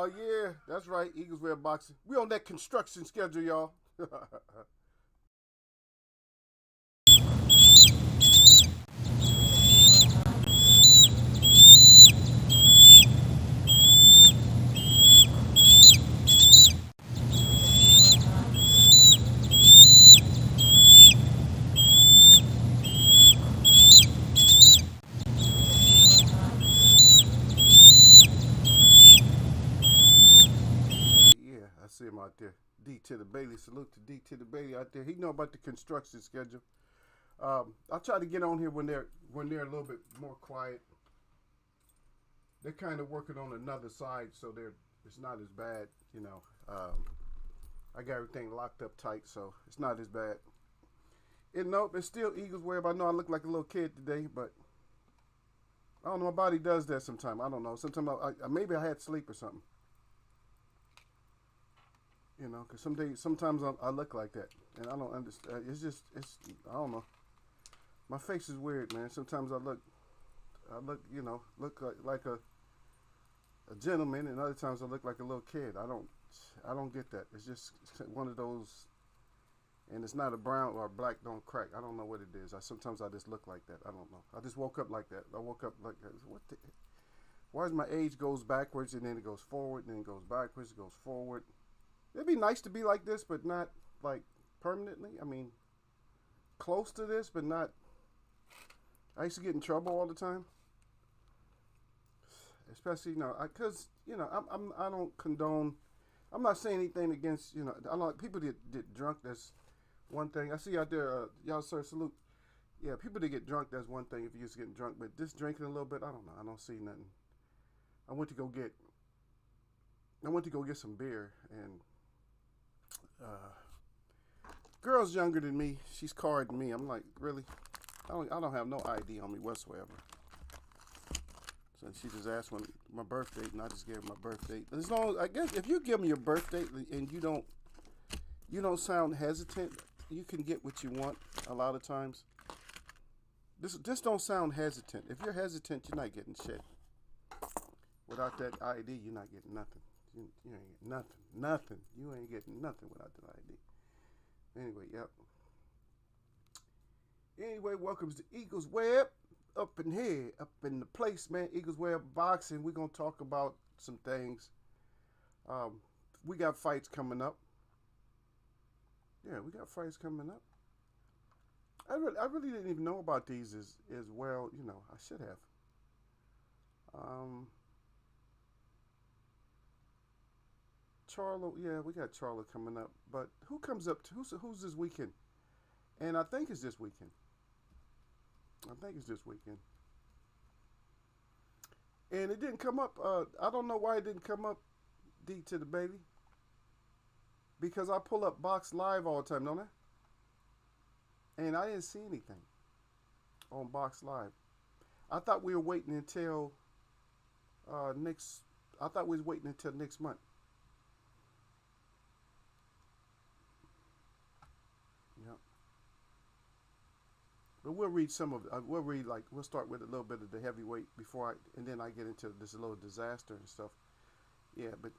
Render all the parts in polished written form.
Oh, yeah, that's right. Eagles wear boxing. We on that construction schedule, y'all. Yeah, I see him out there. D to the Bailey. Salute to D to the Bailey out there. He know about the construction schedule. I'll try to get on here when they're a little bit more quiet. They're kind of working on another side, so it's not as bad. I got everything locked up tight, so it's not as bad. Nope, it's still Eagles wear. I know I look like a little kid today, but I don't know. My body does that sometimes. I don't know. Sometimes maybe I had sleep or something. Because sometimes I look like that, and I don't understand. I don't know. My face is weird, man. Sometimes look like a gentleman, and other times I look like a little kid. I don't get that. It's just one of those, and it's not a brown or black don't crack. I don't know what it is. Sometimes I just look like that. I don't know. I just woke up like that. I woke up like that. Why is my age goes backwards and then it goes forward and then it goes backwards, it goes forward. It'd be nice to be like this, but not like permanently. I mean, close to this, but not. I used to get in trouble all the time, especially because I don't condone. I'm not saying anything against I don't like people that get drunk. That's one thing. I see out there, y'all sir salute. Yeah, people that get drunk. That's one thing. If you're just getting drunk, but just drinking a little bit, I don't know. I don't see nothing. I went to go get some beer, and girl's younger than me. She's carding me. I'm like, really? I don't have no ID on me whatsoever. So she just asked when my birth date, and I just gave her my birth date. As long as, I guess if you give me your birth date and you don't sound hesitant, you can get what you want a lot of times. This don't sound hesitant. If you're hesitant, you're not getting shit. Without that ID, you're not getting nothing. You ain't getting nothing. You ain't getting nothing without that ID. Anyway, yep. Anyway, welcome to Eagles Web. Up in here, up in the place, man. Eagles Web Boxing. We're going to talk about some things. We got fights coming up. Yeah, we got fights coming up. I really didn't even know about these as well. I should have. Charlo, yeah, we got Charlo coming up. But who comes up? Who's this weekend? And I think it's this weekend. And it didn't come up. I don't know why it didn't come up, D to the Bailey. Because I pull up Box Live all the time, don't I? And I didn't see anything on Box Live. I thought we were waiting until next. I thought we was waiting until next month. Yep. But we'll read some of it. We'll start with a little bit of the heavyweight and then I get into this little disaster and stuff. Yeah, but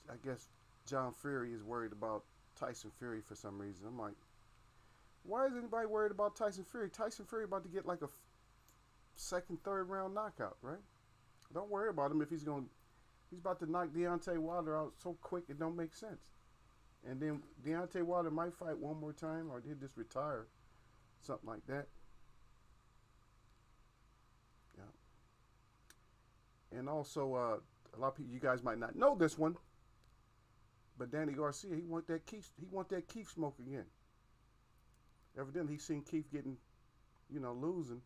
I guess John Fury is worried about Tyson Fury for some reason. I'm like, why is anybody worried about Tyson Fury? Tyson Fury about to get like a second, third round knockout, right? Don't worry about him if he's about to knock Deontay Wilder out so quick it don't make sense. And then Deontay Wilder might fight one more time, or he'll just retire. Something like that. Yeah. And also, a lot of people, you guys might not know this one, but Danny Garcia, he want that Keith smoke again. Evidently, he's seen Keith getting, losing.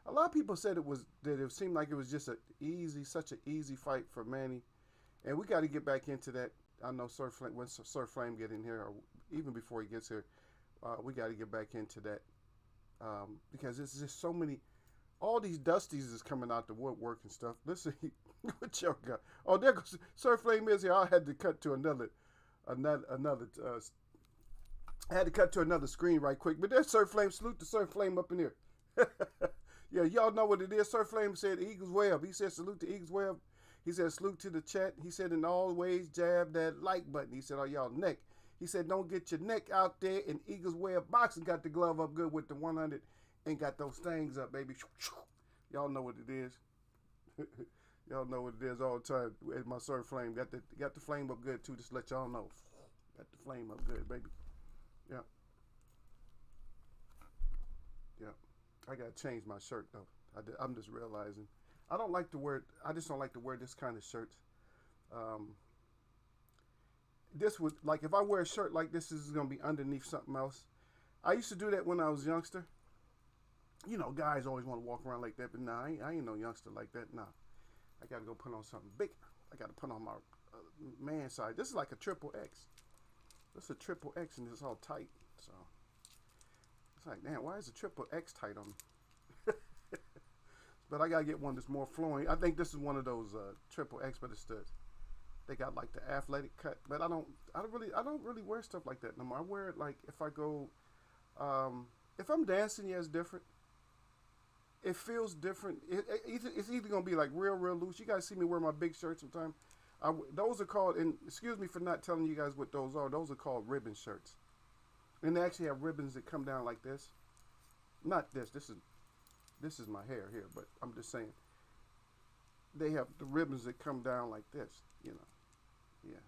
A lot of people said it seemed like it was just such an easy fight for Manny, and we got to get back into that. I know when Sir Flame get in here, or even before he gets here, we got to get back into that. Because it's just so many, all these Dusties is coming out the woodwork and stuff. Listen, what y'all got? Oh, there goes Sir Flame is here. I had to cut to another. I had to cut to another screen right quick. But there's Sir Flame. Salute to Sir Flame up in here. Yeah, y'all know what it is. Sir Flame said Eagles Web. He said salute to Eagles Web. He said, salute to the chat. He said, and always jab that like button. He said, oh, y'all neck. He said, don't get your neck out there. And Eagles Way of Boxing got the glove up good with the 100 and got those things up, baby. Y'all know what it is. Y'all know what it is all the time. My Sir Flame got the flame up good too. Just let y'all know. Got the flame up good, baby. Yeah. Yeah. I gotta change my shirt though. I'm just realizing. I just don't like to wear this kind of shirts. This would, like, if I wear a shirt like this is gonna be underneath something else. I used to do that when I was a youngster. You know, guys always want to walk around like that, but nah, I ain't no youngster like that. Nah, I gotta go put on something big. I gotta put on my man side. This is like a triple X. This is a triple X and it's all tight. So it's like, damn, why is a triple X tight on me? But I gotta get one that's more flowing. I think this is one of those triple X, but they got like the athletic cut. But I don't really wear stuff like that no more. I wear it like if I go, if I'm dancing, yeah, it's different. It feels different. It's either gonna be like real loose. You guys see me wear my big shirts sometimes. Those are called, and excuse me for not telling you guys what those are. Those are called ribbon shirts, and they actually have ribbons that come down like this. Not this. This is my hair here, but I'm just saying. They have the ribbons that come down like this. You know, yeah.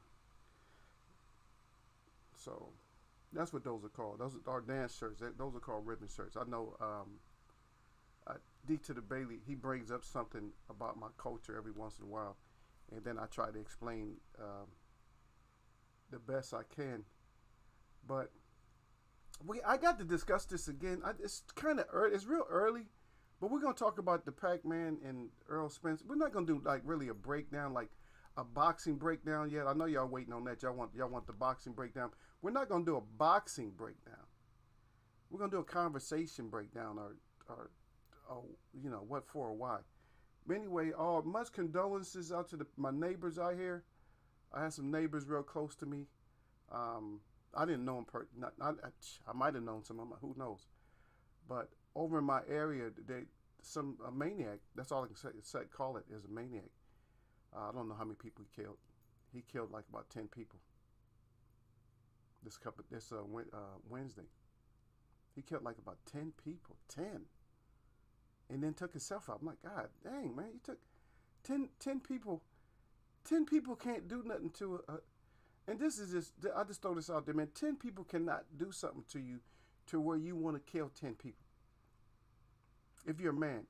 So that's what those are called. Those are our dance shirts. Those are called ribbon shirts. I know. D to the Bailey, he brings up something about my culture every once in a while, and then I try to explain the best I can. But I got to discuss this again. It's kind of early. It's real early, but we're gonna talk about the Pac-Man and Earl Spence. We're not gonna do like really a breakdown, like a boxing breakdown yet. I know y'all waiting on that. Y'all want the boxing breakdown. We're not gonna do a boxing breakdown. We're gonna do a conversation breakdown, or you know, what for or why. But anyway, much condolences out to my neighbors out here. I had some neighbors real close to me. I didn't know them. I might have known some of them. Who knows? But over in my area, a maniac. That's all I can call it, is a maniac. I don't know how many people he killed. He killed like about 10 people. This Wednesday, he killed like about 10 people. 10. And then took himself out. I'm like, God dang, man, you took 10 people. 10 people can't do nothing to and this is just, I just throw this out there, man. 10 people cannot do something to you to where you want to kill 10 people. If you're a man.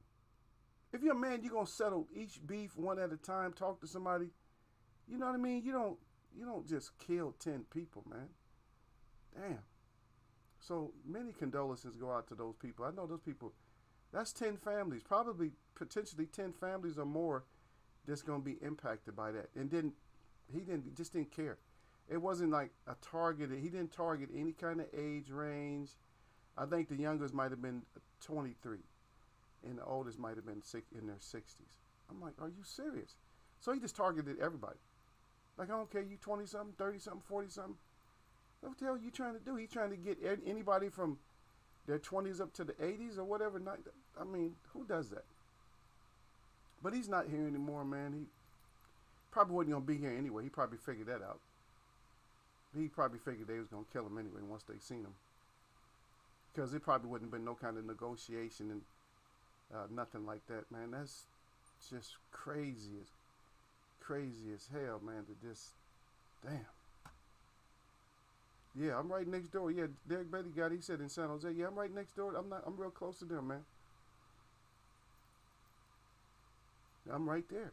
If you're a man, you're going to settle each beef one at a time, talk to somebody. You know what I mean? You don't just kill 10 people, man. Damn. So many condolences go out to those people. I know those people. That's 10 families, probably potentially 10 families or more that's going to be impacted by that. And then he just didn't care. It wasn't like a targeted, he didn't target any kind of age range. I think the youngest might have been 23 and the oldest might have been in their 60s. I'm like, are you serious? So he just targeted everybody. Like, I don't care, you 20-something, 30-something, 40-something. What the hell are you trying to do? He's trying to get anybody from their 20s up to the 80s or whatever. I mean, who does that? But he's not here anymore, man. He probably wasn't going to be here anyway. He probably figured that out. He probably figured they was going to kill him anyway once they seen him. Because it probably wouldn't have been no kind of negotiation and nothing like that, man. That's just crazy as hell, man, to just, damn. Yeah, I'm right next door. Yeah, Derek Betty he said in San Jose. Yeah, I'm right next door. I'm real close to them, man. I'm right there.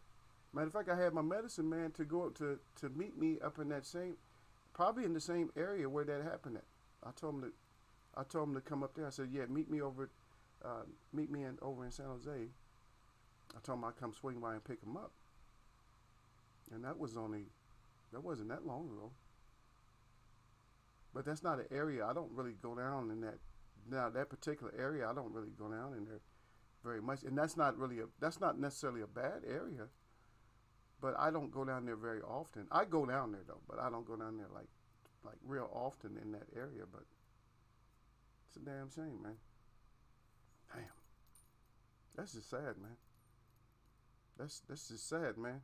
Matter of fact, I had my medicine man to go up to meet me up in that probably in the same area where that happened at. I told him to come up there. I said, yeah, meet me over in San Jose. I told him I'd come swing by and pick him up. And that wasn't that long ago. But that's not an area I don't really go down in that. Now that particular area, I don't really go down in there very much, and that's not necessarily a bad area. But I don't go down there very often. I go down there though, but I don't go down there like real often in that area. But it's a damn shame, man. Damn, that's just sad, man. That's just sad, man.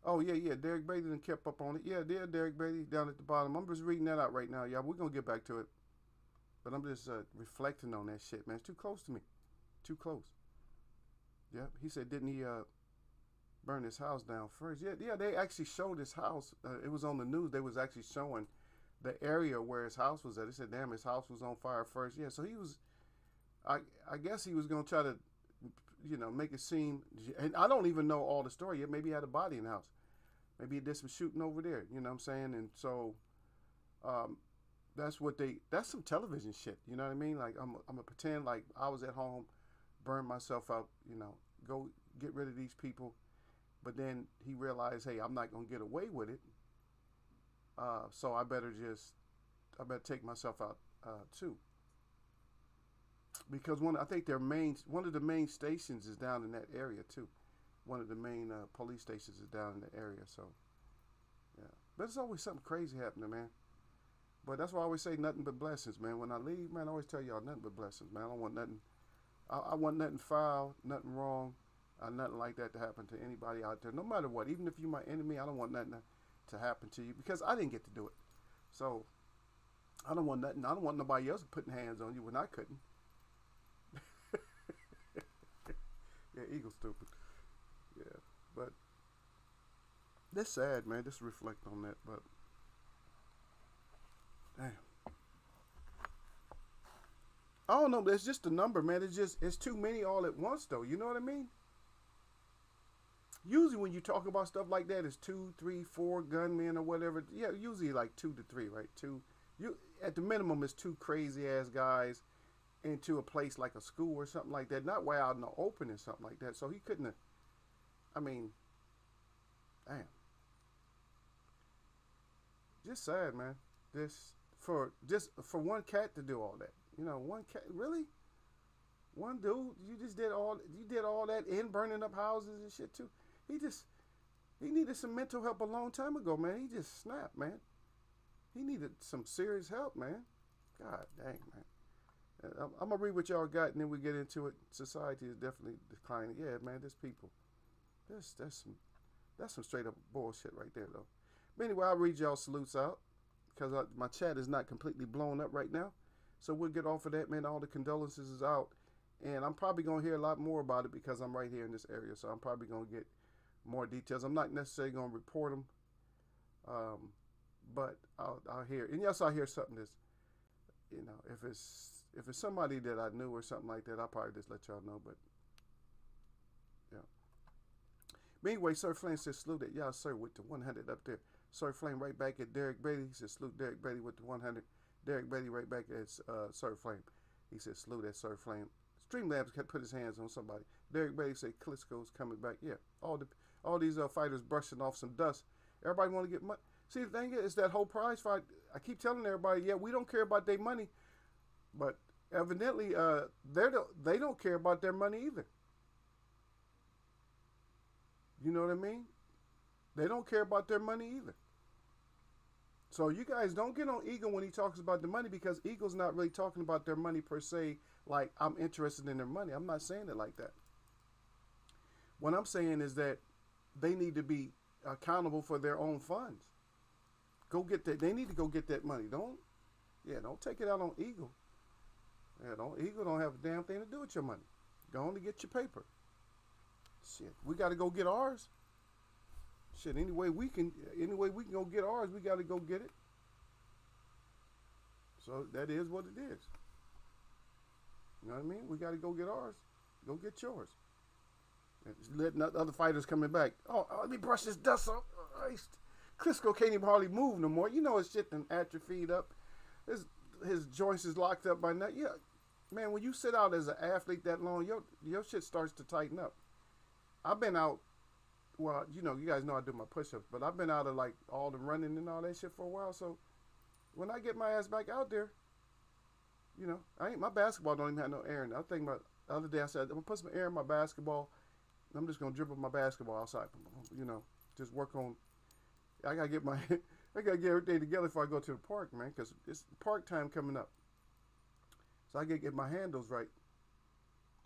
Oh yeah, yeah. Derek Beatty done kept up on it. Yeah, there, Derek Beatty down at the bottom. I'm just reading that out right now, y'all. We're gonna get back to it, but I'm just reflecting on that shit, man. It's too close to me. Too close. Yeah. He said, didn't he burn his house down first? Yeah, yeah. They actually showed his house. It was on the news. They was actually showing the area where his house was at. They said, damn, his house was on fire first. Yeah. So he was. I guess he was gonna try to, make it seem. And I don't even know all the story yet. Maybe he had a body in the house. Maybe he did some shooting over there, you know what I'm saying? And so that's some television shit, you know what I mean? Like, I'm going to pretend like I was at home, burn myself out, go get rid of these people. But then he realized, hey, I'm not going to get away with it. So I better take myself out too. Because I think one of the main stations is down in that area too. One of the main police stations is down in the area, so yeah. But there's always something crazy happening, man. But that's why I always say nothing but blessings, man. When I leave, man, I always tell y'all nothing but blessings, man. I don't want nothing. I want nothing foul, nothing wrong, nothing like that to happen to anybody out there. No matter what, even if you're my enemy, I don't want nothing to happen to you because I didn't get to do it. So I don't want nothing. I don't want nobody else putting hands on you when I couldn't. Yeah, Eagle stupid. Yeah, but that's sad, man. Just reflect on that, but damn. I don't know. It's just a number, man. It's too many all at once, though. You know what I mean? Usually, when you talk about stuff like that, it's 2, 3, 4 gunmen or whatever. Yeah, usually like 2 to 3, right? At the minimum, it's 2 crazy ass guys into a place like a school or something like that. Not way out in the open or something like that. So he couldn't have. I mean, damn. Just sad, man. For one cat to do all that. One cat, really? One dude, you did all that in burning up houses and shit too. He needed some mental help a long time ago, man. He just snapped, man. He needed some serious help, man. God dang, man. I'm gonna read what y'all got and then we get into it. Society is definitely declining. Yeah, man, there's people. That's some straight up bullshit right there, though. But anyway, I'll read y'all salutes out because my chat is not completely blown up right now. So we'll get off of that, man. All the condolences is out. And I'm probably going to hear a lot more about it because I'm right here in this area. So I'm probably going to get more details. I'm not necessarily going to report them. But I'll hear. And yes, I'll hear something that's, if it's somebody that I knew or something like that, I'll probably just let y'all know. But, yeah. But anyway, Sir Flame says, salute at y'all, sir, with the 100 up there. Sir Flame right back at Derek Beatty. He says, salute Derek Beatty with the 100. Derek Beatty right back at Sir Flame. He said, salute at Sir Flame. Streamlabs put his hands on somebody. Derek Beatty said, Klitschko's coming back. Yeah, all these fighters brushing off some dust. Everybody want to get money. See, the thing is that whole prize fight. I keep telling everybody, yeah, we don't care about their money, but evidently, they don't care about their money either. You know what I mean? They don't care about their money either. So you guys don't get on Eagle when he talks about the money because Eagle's not really talking about their money per se. Like, I'm interested in their money. I'm not saying it like that. What I'm saying is that they need to be accountable for their own funds. Go get that. They need to go get that money. Don't take it out on Eagle. Eagle don't have a damn thing to do with your money. Go on to get your paper. Shit, we got to go get ours. Shit, any way we can go get ours, we got to go get it. So that is what it is. You know what I mean? We got to go get ours. Go get yours. And letting other fighters coming back. Oh, let me brush this dust off. Klitschko can't even hardly move no more. You know his shit done atrophied up. His joints is locked up by now. Yeah, man, when you sit out as an athlete that long, your shit starts to tighten up. I've been out. Well, you guys know I do my push-ups, but I've been out of like all the running and all that shit for a while. So when I get my ass back out there, my basketball don't even have no air in it. I think about the other day I said I'm gonna put some air in my basketball. I'm just gonna dribble my basketball outside. Just work on. I gotta get everything together before I go to the park, man, because it's park time coming up. So I gotta get my handles right.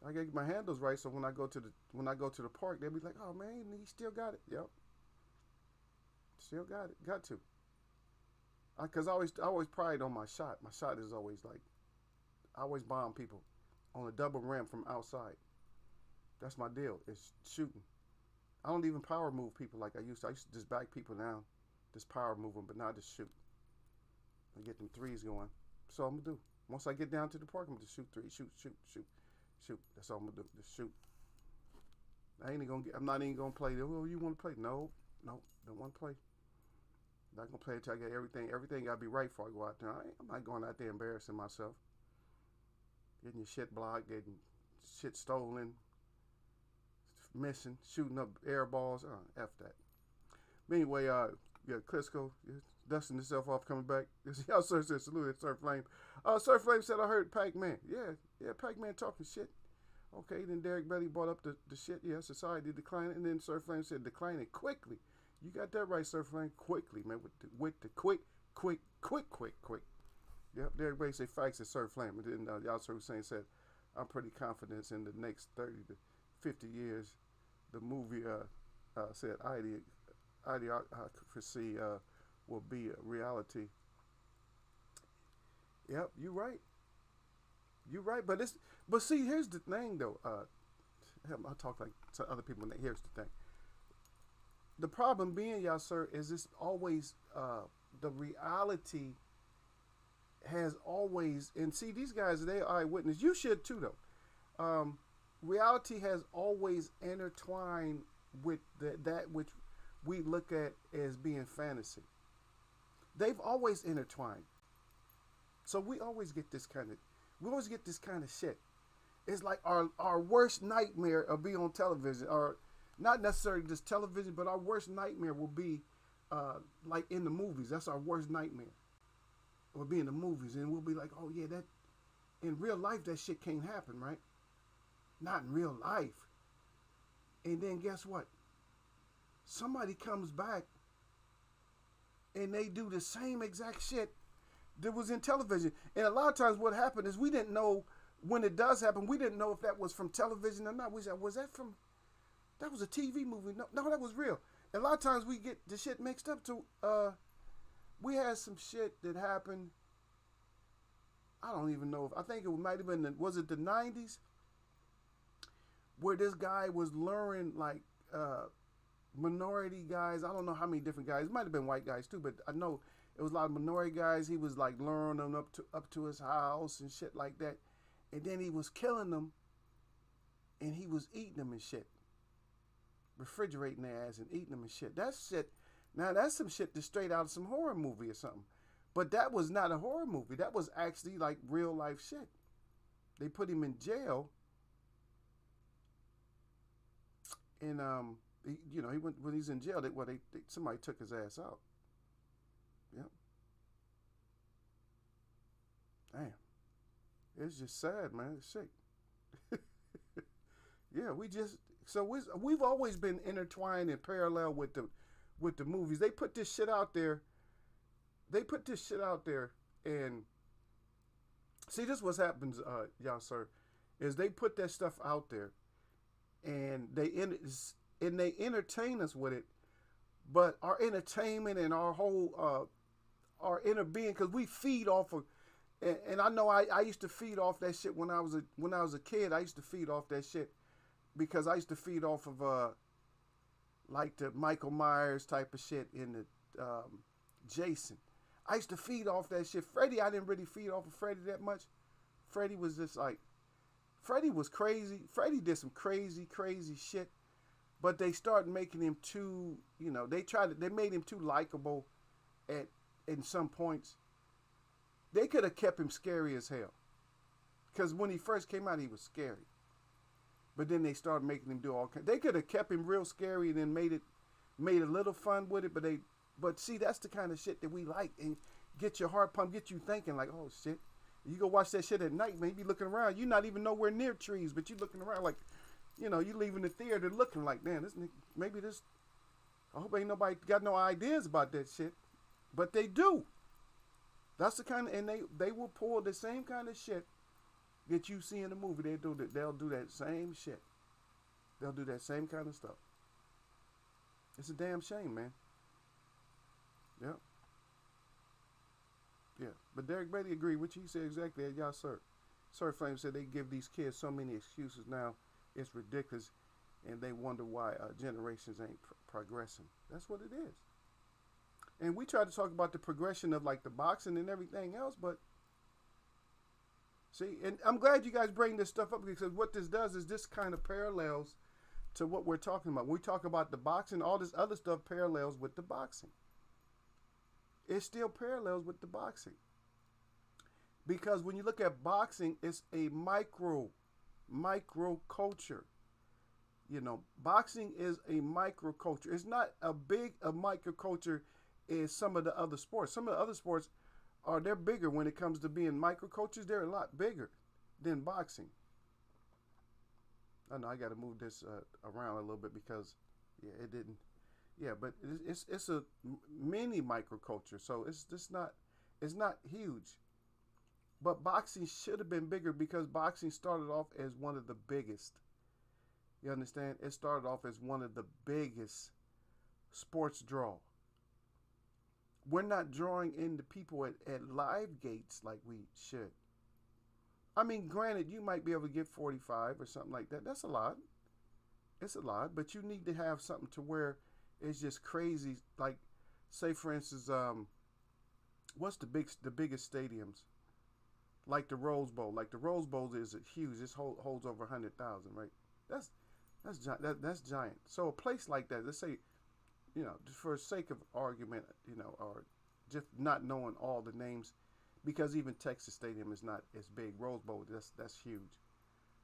So when I go to the park, they'll be like, "Oh man, he still got it." Yep. Still got to. Cause I always pride on my shot. My shot is always like, I always bomb people on a double rim from outside. That's my deal. It's shooting. I don't even power move people like I used to. I used to just back people down, just power move them, but now I just shoot. I get them threes going. That's all I'm gonna do. Once I get down to the park, I'm gonna just shoot three, shoot. That's all I'm gonna do. Just shoot. I'm not even gonna play. Oh, you want to play? No, don't want to play. I'm not gonna play until I get everything. Everything gotta be right before I go out there. I'm not going out there embarrassing myself. Getting your shit blocked, getting shit stolen, missing, shooting up air balls. F that. But anyway, yeah, Clisco dusting himself off, coming back. Y'all sir said salute Sir Flame. Sir Flame said I heard Pac-Man. Yeah, Pac-Man talking shit. Okay, then Derek Belly brought up the shit. Yeah, society declining, and then Sir Flame said declining quickly. You got that right, Sir Flame. Quickly, man, with the quick. Yep, Derek Belly said facts at Sir Flame, and then y'all Sir Hussein said I'm pretty confident in the next 30 to 50 years. The movie said idiocracy will be a reality. Yep, you're right. But see, here's the thing though. I talk like to other people. Here's the thing. The problem being, y'all sir, is it's always the reality has always, and see these guys, they are eyewitness. You should too though. Reality has always intertwined with that which we look at as being fantasy. They've always intertwined. So we always get this kind of shit. It's like our worst nightmare will be on television, or not necessarily just television, but our worst nightmare will be like in the movies. That's our worst nightmare. Will be in the movies, and we'll be like, oh yeah, that in real life that shit can't happen, right? Not in real life. And then guess what? Somebody comes back and they do the same exact shit that was in television. And a lot of times what happened is we didn't know when it does happen, we didn't know if that was from television or not. We said, was that from, that was a TV movie? No, that was real. And a lot of times we get the shit mixed up to, we had some shit that happened. I don't even know I think it might have been, was it the 90s? Where this guy was luring like minority guys. I don't know how many different guys. It might have been white guys too, but I know it was a lot of minority guys. He was like luring them up to his house and shit like that. And then he was killing them and he was eating them and shit. Refrigerating their ass and eating them and shit. That's shit. Now that's some shit that's straight out of some horror movie or something. But that was not a horror movie. That was actually like real life shit. They put him in jail. And he went when he's in jail. Somebody took his ass out. Yep. Damn. It's just sad, man. It's sick. Yeah, we've always been intertwined and parallel with the movies. They put this shit out there. And see, this what happens, y'all sir, is they put that stuff out there. And they entertain us with it, but our entertainment and our whole our inner being, because we feed off of, and I know I used to feed off that shit when I was a kid. I used to feed off that shit because I used to feed off of like the Michael Myers type of shit in the Jason. I used to feed off that shit. Freddy, I didn't really feed off of Freddy that much. Freddy was just like. Freddie was crazy. Freddie did some crazy shit, but they started making him too, they made him too likable in some points. They could have kept him scary as hell. Because when he first came out, he was scary. But then they started making him do all kinds. They could have kept him real scary and then made a little fun with it, but see, that's the kind of shit that we like, and get your heart pumped, get you thinking like, oh shit. You go watch that shit at night, man. You be looking around. You're not even nowhere near trees, but you looking around like, you leaving the theater looking like, man, I hope ain't nobody got no ideas about that shit. But they do. That's the kind of, and they will pull the same kind of shit that you see in the movie. They'll do that same shit. They'll do that same kind of stuff. It's a damn shame, man. Yeah. Yeah. But Derek Beatty agreed with you. He said exactly that. Y'all, sir. Sir Flame said they give these kids so many excuses now. It's ridiculous. And they wonder why generations ain't progressing. That's what it is. And we try to talk about the progression of like the boxing and everything else, but see, and I'm glad you guys bring this stuff up because what this does is this kind of parallels to what we're talking about. When we talk about the boxing, all this other stuff parallels with the boxing. It still parallels with the boxing. Because when you look at boxing, it's a micro culture. You know, boxing is a micro culture. It's not a micro culture as some of the other sports. Some of the other sports they're bigger when it comes to being micro cultures. They're a lot bigger than boxing. I know I got to move this around a little bit because it didn't. Yeah, but it's a mini micro culture, so it's not huge. But boxing should have been bigger because boxing started off as one of the biggest. You understand? It started off as one of the biggest sports draw. We're not drawing in the people at live gates like we should. I mean, granted, you might be able to get 45 or something like that. That's a lot. It's a lot, but you need to have something to where it's just crazy. Like, say for instance, what's the biggest stadiums? Like the Rose Bowl. Like the Rose Bowl is huge. This holds over 100,000, right? That's giant. So a place like that, let's say, you know, just for the sake of argument, you know, or just not knowing all the names, because even Texas Stadium is not as big. Rose Bowl, that's huge.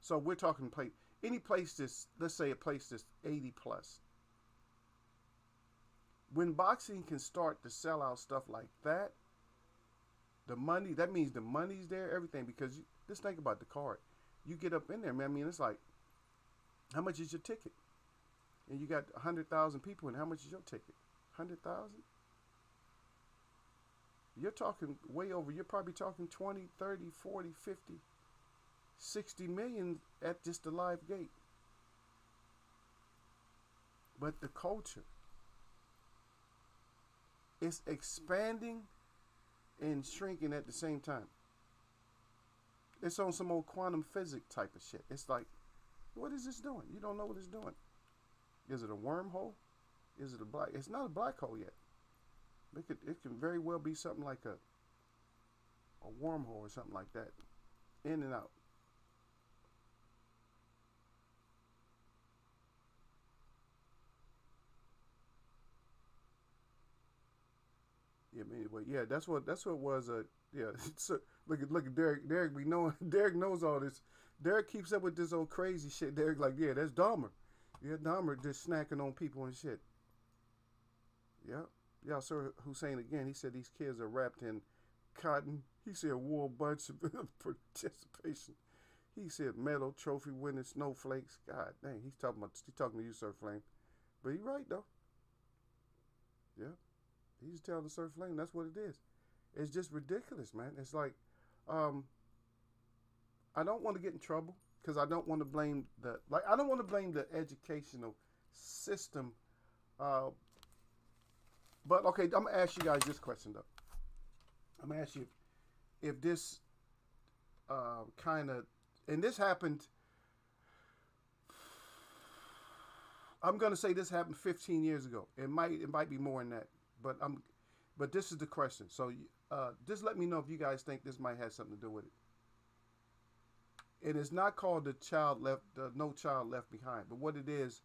So we're talking any place that's, let's say a place that's 80 plus. When boxing can start to sell out stuff like that, the money, that means the money's there, everything, because just think about the card. You get up in there, man. I mean, it's like, how much is your ticket? And you got 100,000 people, and how much is your ticket? 100,000? You're talking way over. You're probably talking 20, 30, 40, 50, 60 million at just the live gate. But the culture is expanding and shrinking at the same time. It's on some old quantum physics type of shit. It's like, what is this doing? You don't know what it's doing. Is it a wormhole? Is it a black? It's not a black hole yet. It can very well be something like a wormhole or something like that, in and out. Yeah, anyway, yeah, that's what it was. Yeah, so look at Derek. Derek, we know Derek knows all this. Derek keeps up with this old crazy shit. Derek, like, yeah, that's Dahmer. Yeah, Dahmer just snacking on people and shit. Yeah. Yeah, Sir Hussein again, he said these kids are wrapped in cotton. He said a whole bunch of participation. He said medal, trophy winning snowflakes. God dang, he's talking to you, Sir Flame. But he's right though. Yeah. He's telling Sir Flame that's what it is. It's just ridiculous, man. It's like, I don't want to get in trouble because I don't want to blame the educational system. But okay, I'm gonna ask you guys this question though. I'm gonna ask you if this kind of, and this happened. I'm gonna say this happened 15 years ago. It might be more than that, but this is the question. So just let me know if you guys think this might have something to do with it. It is not called the No Child Left Behind, but what it is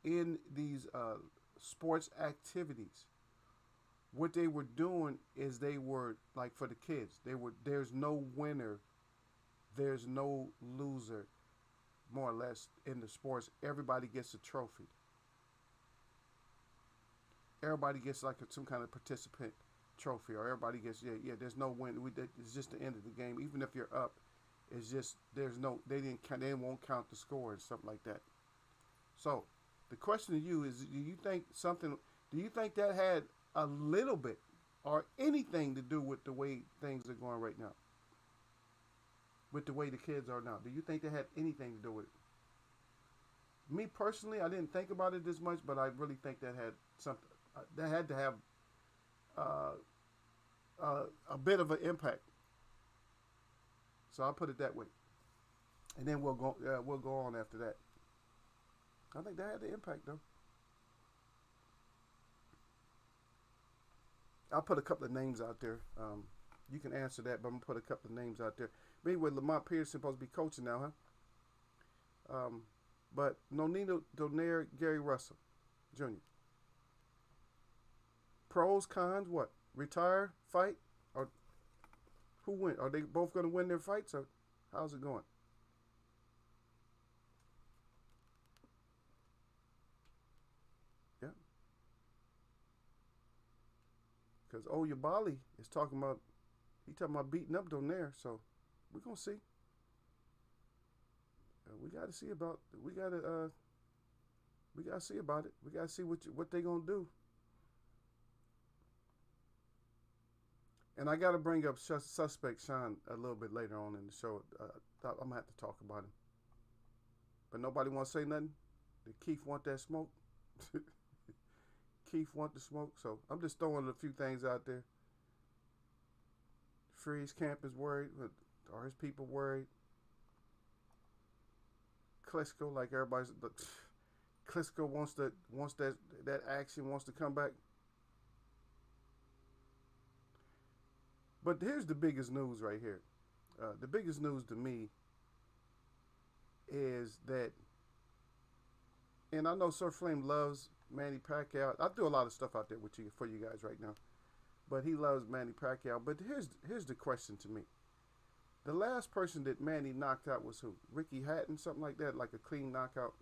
in these sports activities, what they were doing is they were like for the kids. There's no winner, there's no loser, more or less in the sports. Everybody gets a trophy. Everybody gets like some kind of participant trophy, or everybody gets There's no win. It's just the end of the game. Even if you're up, it's just they won't count the score and stuff like that. So the question to you is, do you think that had a little bit or anything to do with the way things are going right now? With the way the kids are now? Do you think that had anything to do with it? Me personally, I didn't think about it this much, but I really think that had something, that had to have uh, a bit of an impact. So I'll put it that way, and then we'll go on after that. I think that had the impact though. I'll put a couple of names out there. You can answer that, but I'm gonna put a couple of names out there. Maybe with Lamont Pearson supposed to be coaching now, huh? But Nonino Donaire, Gary Russell, Jr. Pros, cons, what? Retire, fight, or who win? Are they both going to win their fights, or how's it going? Yeah, because Oyabali is talking about beating up Donaire, so we're gonna see. We got to see about. We got to. We got to see about it. We got to see what they gonna do. And I got to bring up suspect Sean a little bit later on in the show. I'm gonna have to talk about him. But nobody want to say nothing. Did Keith want that smoke? Keith want the smoke. So I'm just throwing a few things out there. Freeze camp is worried. Are his people worried? Klitschko, like everybody's, Klitschko wants that action, wants to come back. But here's the biggest news right here. The biggest news to me is that, and I know Sir Flame loves Manny Pacquiao. I do a lot of stuff out there for you guys right now, but he loves Manny Pacquiao. But here's the question to me. The last person that Manny knocked out was who? Ricky Hatton, something like that, like a clean knockout.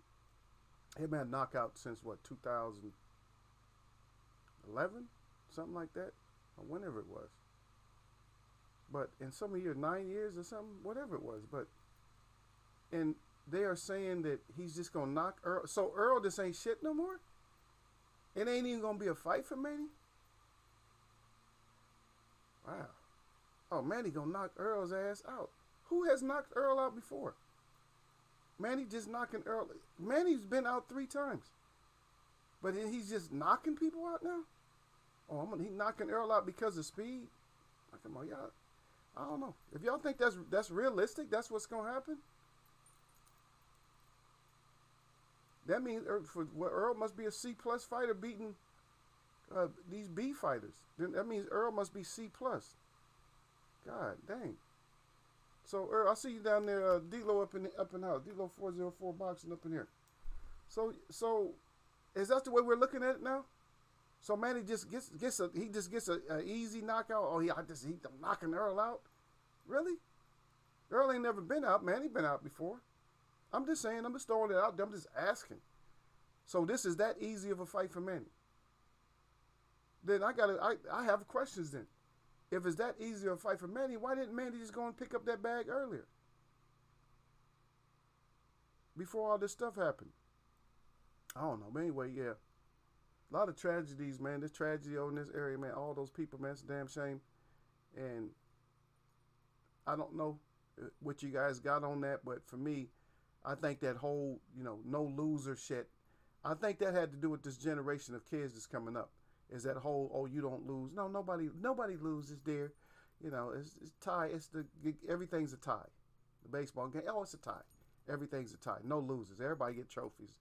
He hadn't had knockout since what, 2011, something like that, or whenever it was. But in some of years, 9 years or something, whatever it was. And they are saying that he's just gonna knock Earl. So Earl just ain't shit no more. It ain't even gonna be a fight for Manny. Wow. Oh, Manny gonna knock Earl's ass out. Who has knocked Earl out before? Manny just knocking Earl. Manny's been out 3 times. But he's just knocking people out now? Oh, he knocking Earl out because of speed? Come on, y'all. I don't know. If y'all think that's realistic, that's what's gonna happen. That means Earl must be a C+ fighter beating these B fighters. Then that means Earl must be C+. God dang. So Earl, I see you down there, D-Lo up in the house. D-Lo 404 boxing up in here. So is that the way we're looking at it now? So Manny just gets a easy knockout. Oh yeah, I'm knocking Earl out. Really? Earl ain't never been out. Manny been out before. I'm just saying. I'm just throwing it out there. I'm just asking. So this is that easy of a fight for Manny? Then I have questions then. If it's that easy of a fight for Manny, why didn't Manny just go and pick up that bag earlier? Before all this stuff happened. I don't know. But anyway, yeah. A lot of tragedies, man. There's tragedy over in this area, man. All those people, man. It's a damn shame. And I don't know what you guys got on that, but for me, I think that whole, no loser shit, I think that had to do with this generation of kids that's coming up. Is that whole, oh, you don't lose. No, nobody loses there. It's tie. Everything's a tie. The baseball game, oh, it's a tie. Everything's a tie. No losers. Everybody get trophies.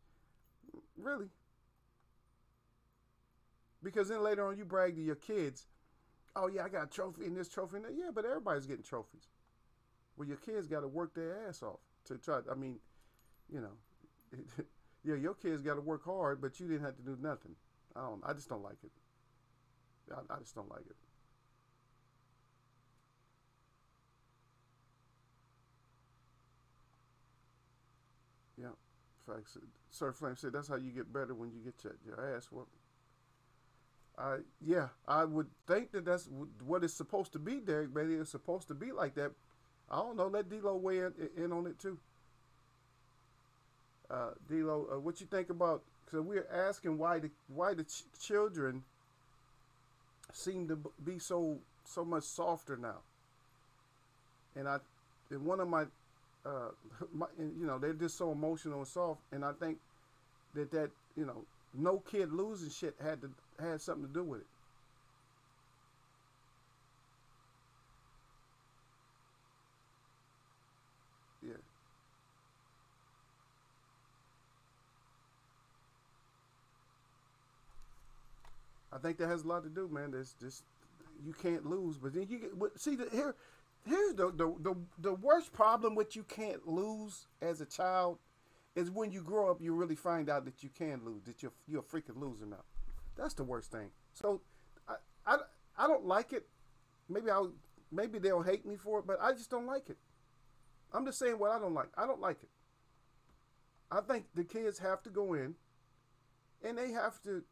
Really? Because then later on you brag to your kids, oh yeah, I got a trophy and this trophy and that. Yeah, but everybody's getting trophies. Well, your kids got to work their ass off to try. I mean, yeah, your kids got to work hard, but you didn't have to do nothing. I just don't like it. I just don't like it. Yeah. In fact, Sir Flame said that's how you get better, when you get your ass whooped. Yeah, I would think that that's what it's supposed to be, Derek. Maybe it's supposed to be like that. I don't know. Let D-Lo weigh in on it too. D-Lo, what you think about? Because we're asking why the children seem to be so much softer now. And one of my they're just so emotional and soft. And I think that no kid losing shit had something to do with it. I think that has a lot to do, man. There's just you can't lose, but then you get see here's the worst problem with you can't lose as a child is when you grow up you really find out that you can lose, that you're a freaking loser now. That's the worst thing. So I I, I don't like it. Maybe they'll hate me for it, but I just don't like it. I'm just saying what I don't like. I don't like it. I think the kids have to go in and they have to,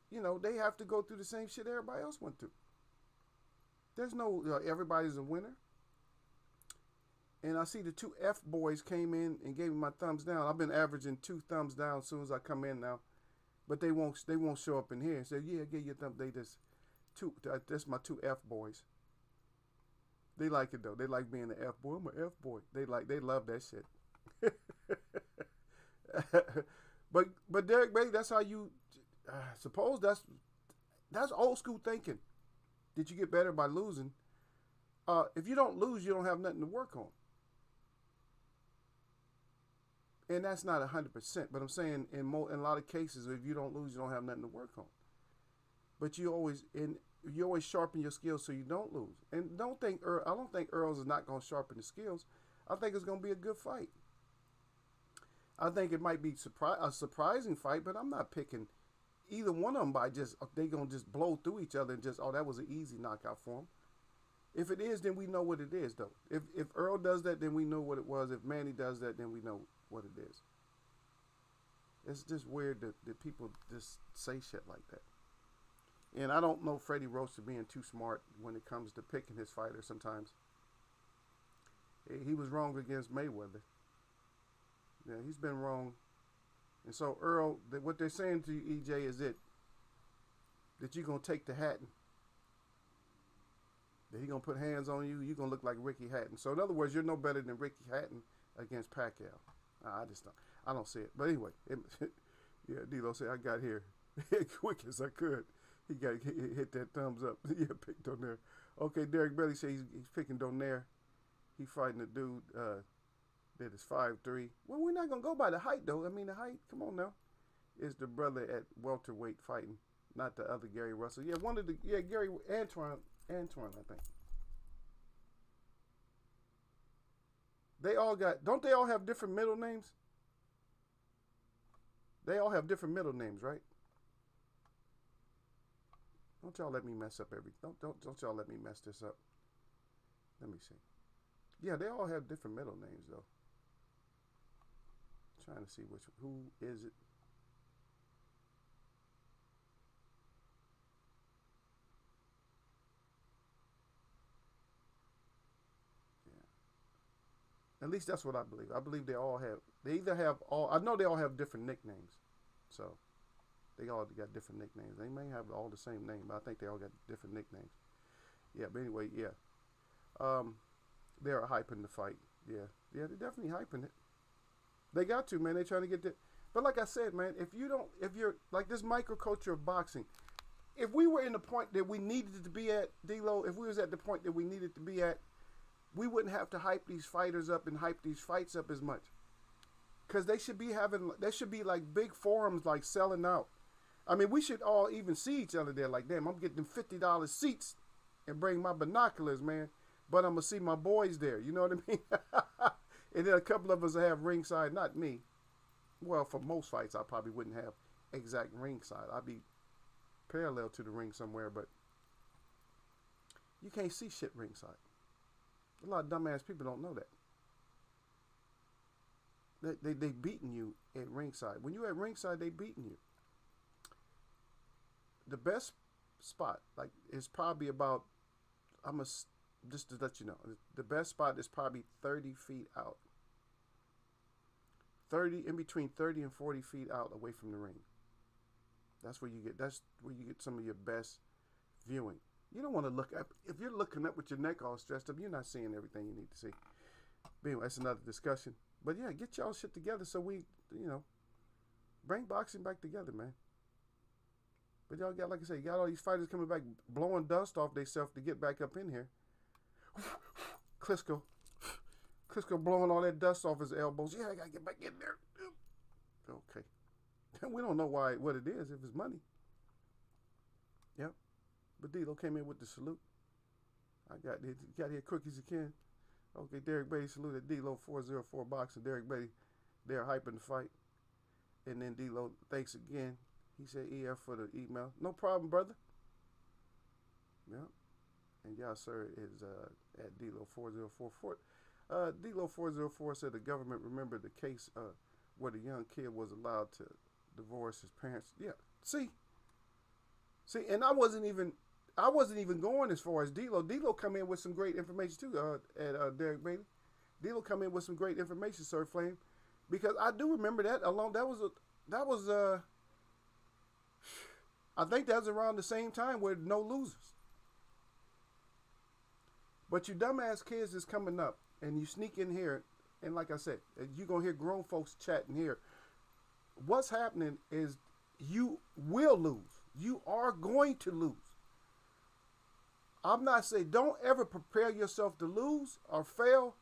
they have to go through the same shit everybody else went through. There's no, everybody's a winner. And I see the two F boys came in and gave me my thumbs down. I've been averaging 2 thumbs down as soon as I come in now. But they won't show up in here and say, yeah, give you a thumb. That's my 2 F boys. They like it though. They like being an F boy. I'm an F boy. They love that shit. but Derek Bailey, that's how you suppose that's old school thinking. Did you get better by losing? If you don't lose, you don't have nothing to work on. And that's not 100%, but I'm saying in a lot of cases, if you don't lose, you don't have nothing to work on. But you always sharpen your skills so you don't lose. And I don't think Earls is not going to sharpen the skills. I think it's going to be a good fight. I think it might be a surprising fight, but I'm not picking either one of them by they going to just blow through each other and that was an easy knockout for them. If it is, then we know what it is, though. If Earl does that, then we know what it was. If Manny does that, then we know what it is. It's just weird that people just say shit like that. And I don't know Freddie Roach being too smart when it comes to picking his fighter sometimes. He was wrong against Mayweather. Yeah, he's been wrong. And so Earl, what they're saying to you, EJ, is that you're going to take the Hatton. That he's going to put hands on you, you're going to look like Ricky Hatton. So in other words, you're no better than Ricky Hatton against Pacquiao. I don't see it. But anyway, yeah, D-Lo said, I got here as quick as I could. He hit that thumbs up. Yeah, pick Donaire. Okay, Derek Bailey said he's picking Donaire. He fighting a dude that is 5'3". Well, we're not going to go by the height, though. I mean, the height, come on now, is the brother at welterweight fighting, not the other Gary Russell. Yeah, Gary, Antoine, I think. Don't they all have different middle names? They all have different middle names, right? Don't y'all let me mess up don't y'all let me mess this up. Let me see. Yeah, they all have different middle names though. Trying to see who is it. Yeah. At least that's what I believe. I believe they I know they all have different nicknames. So they all got different nicknames. They may have all the same name, but I think they all got different nicknames. Yeah, but anyway, yeah. They're hyping the fight. Yeah, they're definitely hyping it. They got to, man. They're trying to get that. But like I said, man, if you're like this microculture of boxing, if we were in the point that we needed to be at, D-Lo, if we was at the point that we needed to be at, we wouldn't have to hype these fighters up and hype these fights up as much. Because there should be like big forums like selling out. I mean, we should all even see each other there. Like, damn, I'm getting $50 seats and bring my binoculars, man. But I'm going to see my boys there. You know what I mean? And then a couple of us have ringside. Not me. Well, for most fights, I probably wouldn't have exact ringside. I'd be parallel to the ring somewhere. But you can't see shit ringside. A lot of dumbass people don't know that. They beating you at ringside. When you're at ringside, they beating you. The best spot, like, is probably about, just to let you know, the best spot is probably 30 feet out. In between 30 and 40 feet out away from the ring. That's where you get some of your best viewing. You don't want to look up. If you're looking up with your neck all stressed up, you're not seeing everything you need to see. But anyway, that's another discussion. But yeah, get y'all shit together so we, bring boxing back together, man. But y'all got, like I said, you got all these fighters coming back, blowing dust off themselves to get back up in here. Klitschko blowing all that dust off his elbows. Yeah, I got to get back in there. Okay. We don't know what it is, if it's money. Yep. But D-Lo came in with the salute. I got here quick as you can. Okay, Derek Beatty saluted D-Lo 404 boxer. Derek Beatty, they're hyping the fight. And then D-Lo, thanks again. He said EF for the email. No problem, brother. Yeah. And y'all, sir, is at D-Lo 404. D-Lo 404 said the government remembered the case where the young kid was allowed to divorce his parents. Yeah. See, and I wasn't even going as far as D-Lo. D-Lo come in with some great information too. At Derek Beatty, D-Lo come in with some great information, Sir Flame, because I do remember that. I think that was around the same time where no losers. But you dumbass kids is coming up, and you sneak in here, and like I said, you're gonna hear grown folks chatting here. What's happening is you will lose. You are going to lose. I'm not saying don't ever prepare yourself to lose or fail,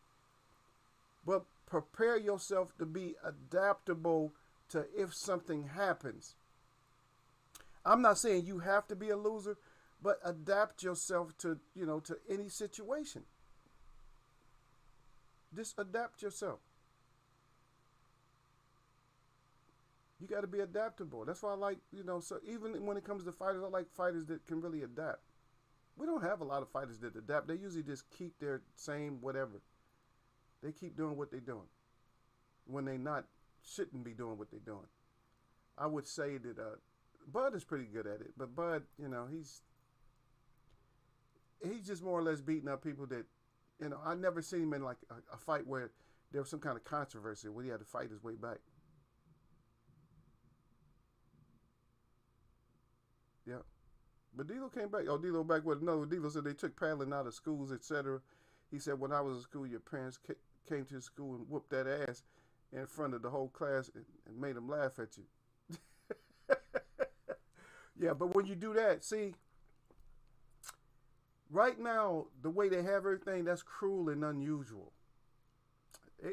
but prepare yourself to be adaptable to if something happens. I'm not saying you have to be a loser, but adapt yourself to any situation. Just adapt yourself. You got to be adaptable. That's why I like, so even when it comes to fighters, I like fighters that can really adapt. We don't have a lot of fighters that adapt. They usually just keep their same whatever. They keep doing what they're doing when they shouldn't be doing what they're doing. I would say that Bud is pretty good at it, but Bud, he's just more or less beating up people that, I never seen him in like a fight where there was some kind of controversy where he had to fight his way back. Yeah. But D-Lo came back. Oh, D-Lo back with another. D-Lo said they took paddling out of schools, etc. He said, when I was in school, your parents came to the school and whooped that ass in front of the whole class and made them laugh at you. Yeah, but when you do that, see, right now, the way they have everything, that's cruel and unusual.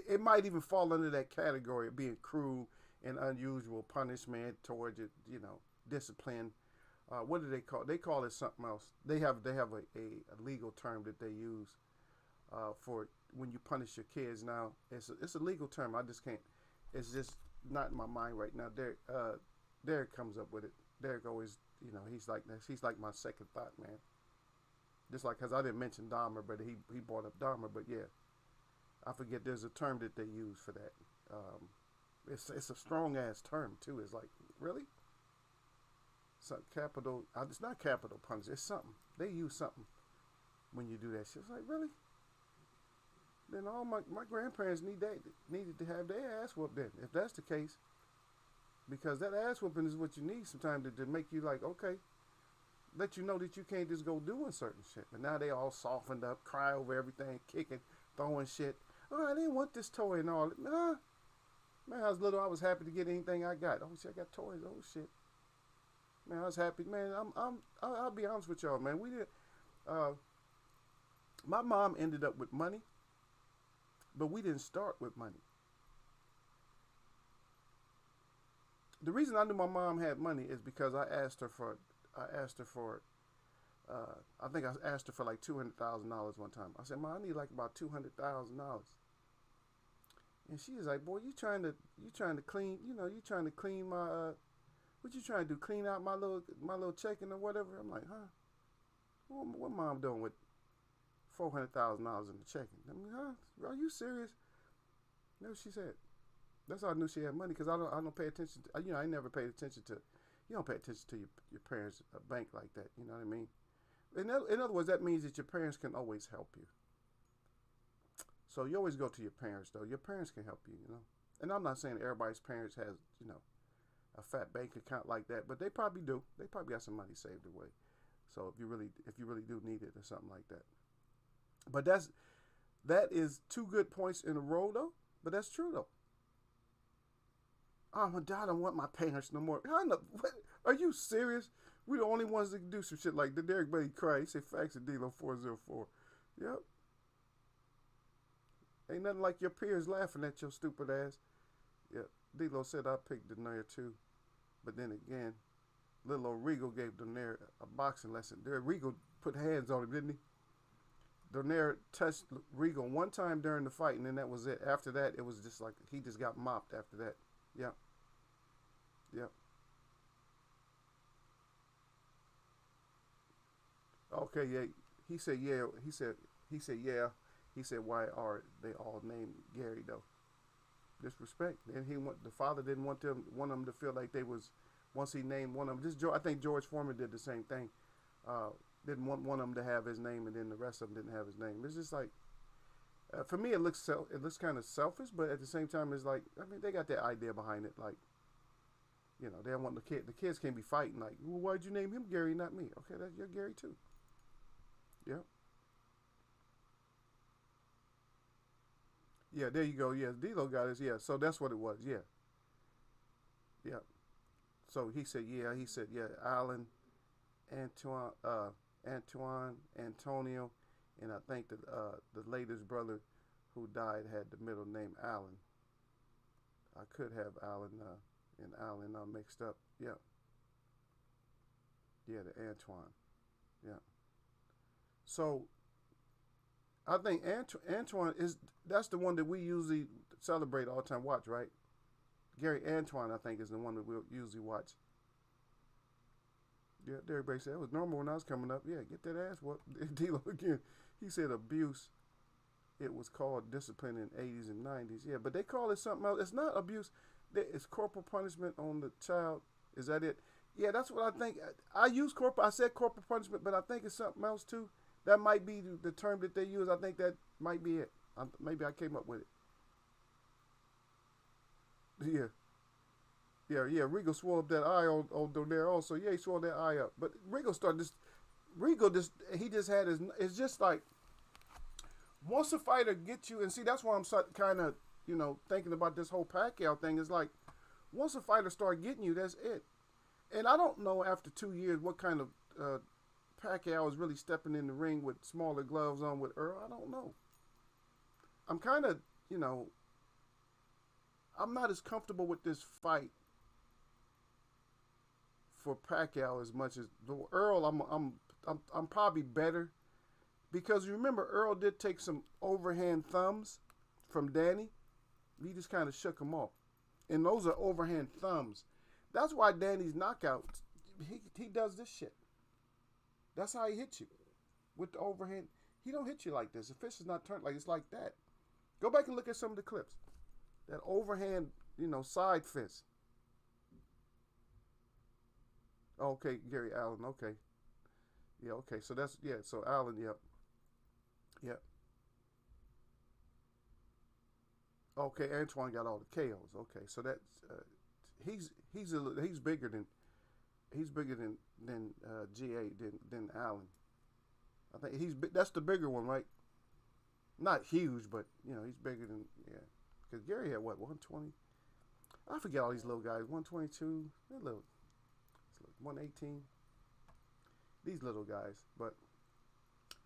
It might even fall under that category of being cruel and unusual punishment towards it, discipline. What do they call it? They call it something else. They have a legal term that they use for when you punish your kids. Now, it's a legal term. I just can't. It's just not in my mind right now. Derek comes up with it. Derek always, he's like this. He's like my second thought, man. Just like, because I didn't mention Dahmer, but he brought up Dahmer. But yeah, I forget there's a term that they use for that. It's a strong ass term too. It's like, really? It's it's not capital punishment. It's something. They use something when you do that shit. It's like, really? Then all my grandparents needed to have their ass whooped then, if that's the case. Because that ass whooping is what you need sometimes to make you like, okay, let you know that you can't just go doing certain shit. But now they all softened up, cry over everything, kicking, throwing shit. Oh, I didn't want this toy and all. Nah. Man, I was little, I was happy to get anything I got. Oh shit, I got toys. Oh shit. Man, I was happy. Man, I'll be honest with y'all, man. We did. My mom ended up with money, but we didn't start with money. The reason I knew my mom had money is because I asked her for like $200,000 one time. I said, "Mom, I need like about $200,000." And she was like, "Boy, you trying to clean, you trying to clean my what you trying to do? Clean out my little checking or whatever?" I'm like, "Huh? What mom doing with $400,000 in the checking?" I mean, huh? Are you serious? No, she said. That's how I knew she had money, because I don't pay attention to, I never paid attention to, you don't pay attention to your parents' bank like that, you know what I mean? In other words, that means that your parents can always help you. So you always go to your parents, though. Your parents can help you, And I'm not saying everybody's parents has, a fat bank account like that, but they probably do. They probably got some money saved away. So if you really do need it or something like that. But that is two good points in a row, though. But that's true, though. Oh, my God, I don't want my parents no more. What? Are you serious? We the only ones that can do some shit like the Derek Beatty cry. He said facts at D-Lo 404. Yep. Ain't nothing like your peers laughing at your stupid ass. Yep. D-Lo said I picked the Nair too. But then again, Little old Regal gave Donaire a boxing lesson. There, Regal put hands on him, didn't he? Donaire touched Regal one time during the fight, and then that was it. After that, it was just like he just got mopped after that. Yep. Yep. Okay, yeah. He said, yeah. Yeah. He said, why are they all named Gary though? Disrespect. And the father didn't want them to feel like they was, once he named one of them. I think George Foreman did the same thing. Didn't want one of them to have his name, and then the rest of them didn't have his name. It's just like, for me, it looks kind of selfish, but at the same time, it's like, I mean, they got that idea behind it. Like, they don't want the kids can't be fighting. Like, well, why'd you name him Gary, not me? Okay, you're Gary too. Yeah. Yeah, there you go. Yeah, D-Lo got his. Yeah, so that's what it was. Yeah. Yeah. So he said, yeah, Alan, Antoine, Antonio, and I think the latest brother who died had the middle name Alan. I could have Alan and Alan mixed up. Yeah. Yeah, the Antoine. Yeah. So I think Antoine that's the one that we usually celebrate all the time. Watch, right? Gary Antoine, I think, is the one that we'll usually watch. Yeah, everybody said it was normal when I was coming up. Yeah, get that ass whooped. D-Lo again. He said abuse. It was called discipline in 80s and 90s. Yeah, but they call it something else. It's not abuse. It's corporal punishment on the child. Is that it? Yeah, that's what I think. I said corporal punishment, but I think it's something else too. That might be the term that they use. I think that might be it. Maybe I came up with it. Yeah. Yeah. Regal swelled up that eye on Donaire also. Yeah, he swelled that eye up. But he just had his, it's just like, once a fighter gets you, and see, that's why I'm kind of, thinking about this whole Pacquiao thing, is like, once a fighter start getting you, that's it. And I don't know after 2 years what kind of Pacquiao is really stepping in the ring with smaller gloves on with Earl. I don't know. I'm kind of, I'm not as comfortable with this fight for Pacquiao as much as Earl. I'm probably better, because remember Earl did take some overhand thumbs from Danny. He just kind of shook him off, and those are overhand thumbs. That's why Danny's knockout, he does this shit. That's how he hits you, with the overhand. He don't hit you like this. The fist is not turned like it's like that. Go back and look at some of the clips. That overhand, side fist. Okay, Gary Allen. Okay. Yeah, okay. So that's, yeah, so Allen, yep. Yep. Okay, Antoine got all the KOs. Okay, so that's he's bigger than GA than Allen. I think that's the bigger one, right? Not huge, but he's bigger than, yeah. Because Gary had what, 120? I forget all these little guys. 122, they're little. 118. These little guys, but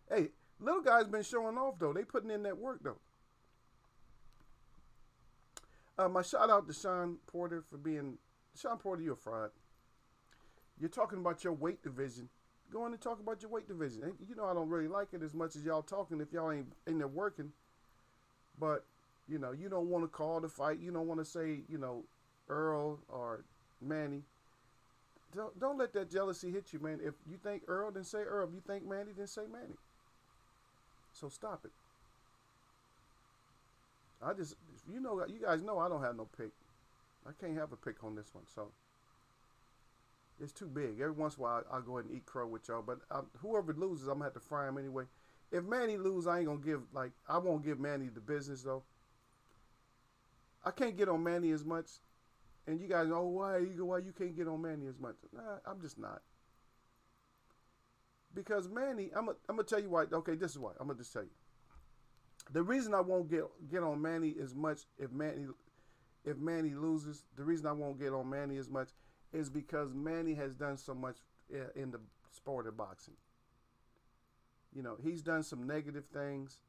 hey, little guys been showing off though. They putting in that work though. My shout out to Sean Porter for being Sean Porter. You're a fraud. You're talking about your weight division. Go on and talk about your weight division. I don't really like it as much as y'all talking if y'all ain't in there working. But you don't want to call the fight. You don't want to say Earl or Manny. Don't let that jealousy hit you, man. If you think Earl, then say Earl. If you think Manny, then say Manny. So stop it. You guys know I don't have no pick. I can't have a pick on this one, so it's too big. Every once in a while, I'll go ahead and eat crow with y'all, but whoever loses, I'm gonna have to fry him anyway. If Manny loses, I won't give Manny the business though. I can't get on Manny as much, and you guys know why you can't get on Manny as much. Nah, I'm just not. Because Manny, I'm gonna tell you why. Okay, this is why. I'm gonna just tell you. The reason I won't get on Manny as much if Manny loses, the reason I won't get on Manny as much is because Manny has done so much in the sport of boxing. He's done some negative things.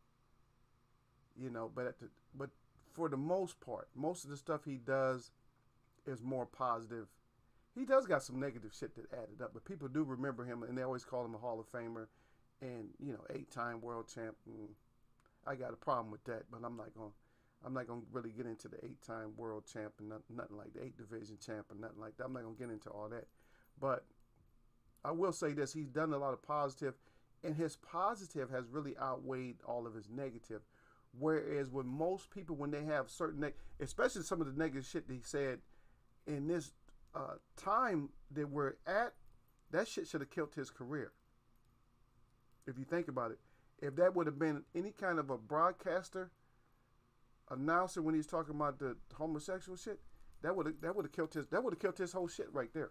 But for the most part, most of the stuff he does is more positive. he does got some negative shit that added up, but people do remember him, and they always call him a Hall of Famer, and 8-time world champ. And I got a problem with that, but I'm not gonna really get into the 8-time world champ and nothing like the 8 division champ and nothing like that. I'm not gonna get into all that, but I will say this: he's done a lot of positive, and his positive has really outweighed all of his negative. Whereas with most people, when they have certain, especially some of the negative shit that he said in this time that we're at, that shit should have killed his career. If you think about it, if that would have been any kind of a broadcaster, announcer when he's talking about the homosexual shit, that would have killed his whole shit right there.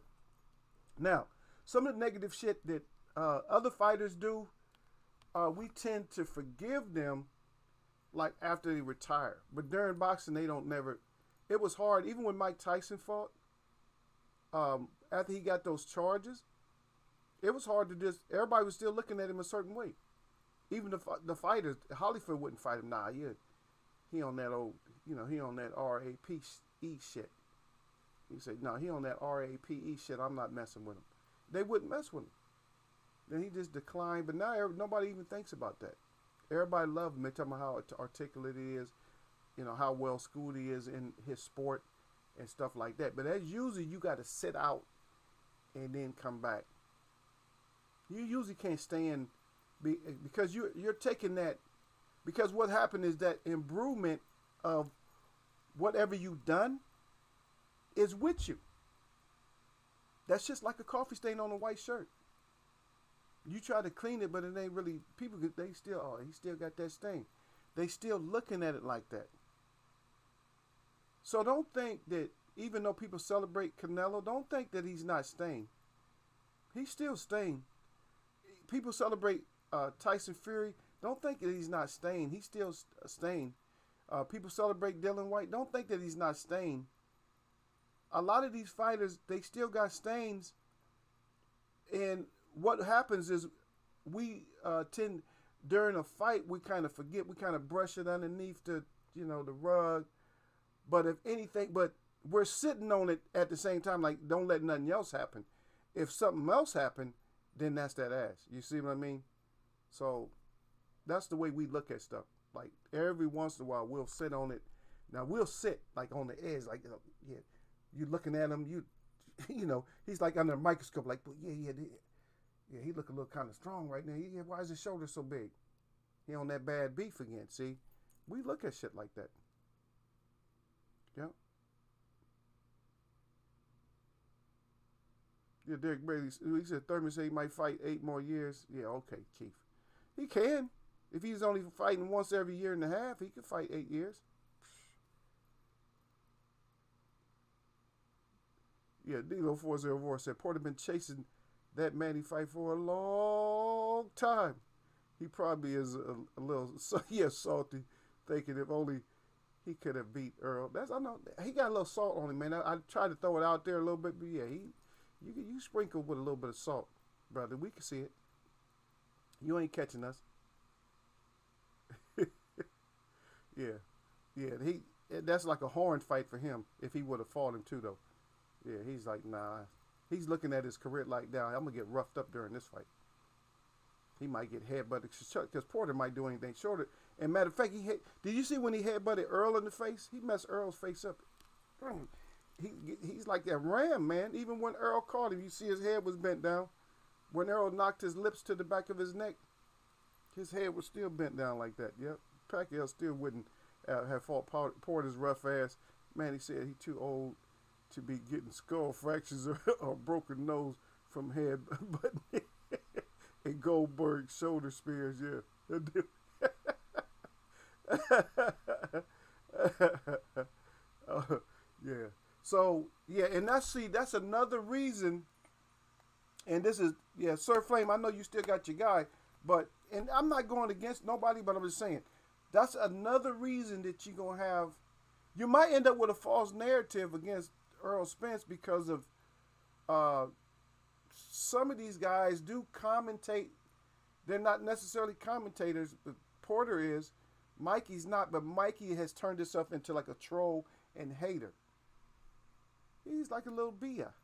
Now, some of the negative shit that other fighters do, we tend to forgive them like after they retire. But during boxing, they don't never. It was hard, even when Mike Tyson fought. After he got those charges, it was hard to just. Everybody was still looking at him a certain way. Even the fighters, Holyfield wouldn't fight him. Nah, he on that old, he on that RAPE shit. He said, no, he on that RAPE shit. I'm not messing with him. They wouldn't mess with him. Then he just declined. But now nobody even thinks about that. Everybody loved him. They talk about how articulate he is, how well schooled he is in his sport and stuff like that. But that's usually you got to sit out and then come back. You usually can't stand because you're taking that. Because what happened is that improvement of whatever you've done is with you. That's just like a coffee stain on a white shirt. You try to clean it, but it ain't really, people, he still got that stain. They still looking at it like that. So don't think that, even though people celebrate Canelo, don't think that he's not stained. He's still stained. People celebrate Tyson Fury. Don't think that he's not stained. He's still stained. People celebrate Dylan White. Don't think that he's not stained. A lot of these fighters, they still got stains. And what happens is we tend, during a fight, we kind of forget. We kind of brush it underneath the rug. But if anything, we're sitting on it at the same time, like, don't let nothing else happen. If something else happened, then that's that ass. You see what I mean? So that's the way we look at stuff. Like, every once in a while, we'll sit on it. Now, we'll sit, like, on the edge, like, yeah, you're looking at him, he's like under a microscope, like, yeah, he look a little kind of strong right now. Yeah, why is his shoulder so big? He on that bad beef again, see? We look at shit like that. Yeah. Yeah, Derek Brady, he said Thurman said he might fight 8 more years. Yeah, okay, Keith. He can. If he's only fighting once every year and a half, he could fight 8 years. Yeah, Dilo404 said Porter been chasing that Manny fight for a long time. He probably is a little salty, thinking if only he could have beat Earl. I know he got a little salt on him, man. I tried to throw it out there a little bit, but yeah, you sprinkle with a little bit of salt, brother. We can see it. You ain't catching us. Yeah. That's like a horn fight for him if he would have fought him too, though. Yeah, he's like, nah. He's looking at his career like, now I'm gonna get roughed up during this fight. He might get headbutted because Porter might do anything shorter. And matter of fact, did you see when he headbutted Earl in the face? He messed Earl's face up. He's like that ram, man. Even when Earl caught him, you see his head was bent down. When Earl knocked his lips to the back of his neck, his head was still bent down like that. Yep. Pacquiao still wouldn't have fought Porter's rough ass. Man, he said he too old to be getting skull fractures or broken nose from headbutting and Goldberg shoulder spears. Yeah. Yeah. So, yeah, and that's another reason, and this is, yeah, Sir Flame, I know you still got your guy, and I'm not going against nobody, but I'm just saying, that's another reason that you're going to have, you might end up with a false narrative against Earl Spence because of some of these guys do commentate. They're not necessarily commentators, but Porter is. Mikey's not, but Mikey has turned himself into like a troll and hater. He's like a little Bia.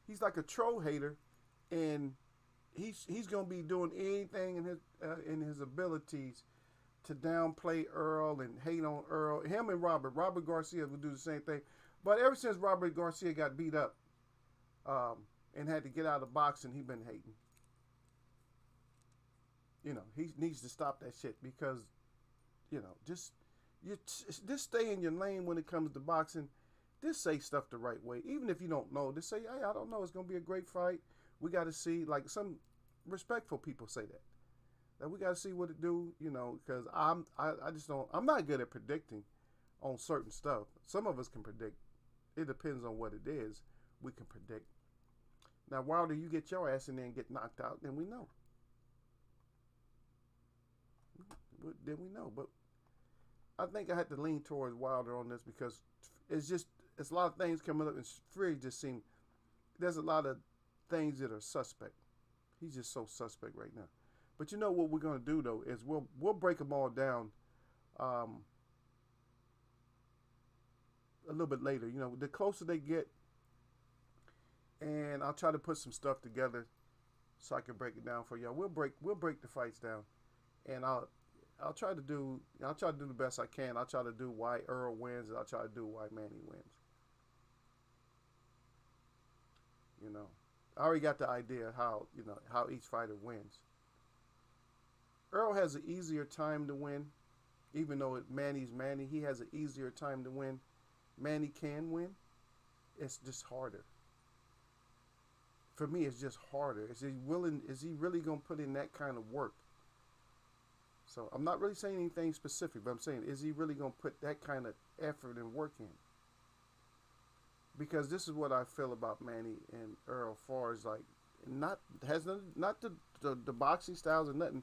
he's like a troll hater, and he's gonna be doing anything in his abilities to downplay Earl and hate on Earl. Him and Robert Garcia would do the same thing. But ever since Robert Garcia got beat up and had to get out of boxing, he been hating. You know, he needs to stop that shit because, you know, just stay in your lane when it comes to boxing. Just say stuff the right way. Even if you don't know, just say, hey, I don't know. It's going to be a great fight. We got to see, like some respectful people say that. That we got to see what it do, you know, because I just don't, I'm not good at predicting on certain stuff. Some of us can predict. It depends on what it is. We can predict. Now, Wilder, you get your ass in there and get knocked out, then we know. Then we know. But I think I had to lean towards Wilder on this because it's a lot of things coming up, and Fury just seemed, there's a lot of things that are suspect. He's just so suspect right now. But you know what we're gonna do though is we'll break them all down a little bit later. You know, the closer they get, and I'll try to put some stuff together so I can break it down for y'all. We'll break the fights down, and I'll try to do the best I can. I'll try to do why Earl wins, and I'll try to do why Manny wins. You know, I already got the idea how each fighter wins. Earl has an easier time to win, even though Manny's Manny. He has an easier time to win. Manny can win. It's just harder. For me, it's just harder. Is he really gonna put in that kind of work? So I'm not really saying anything specific, but I'm saying, is he really gonna put that kind of effort and work in? Because this is what I feel about Manny and Earl, far as like not the boxing styles or nothing.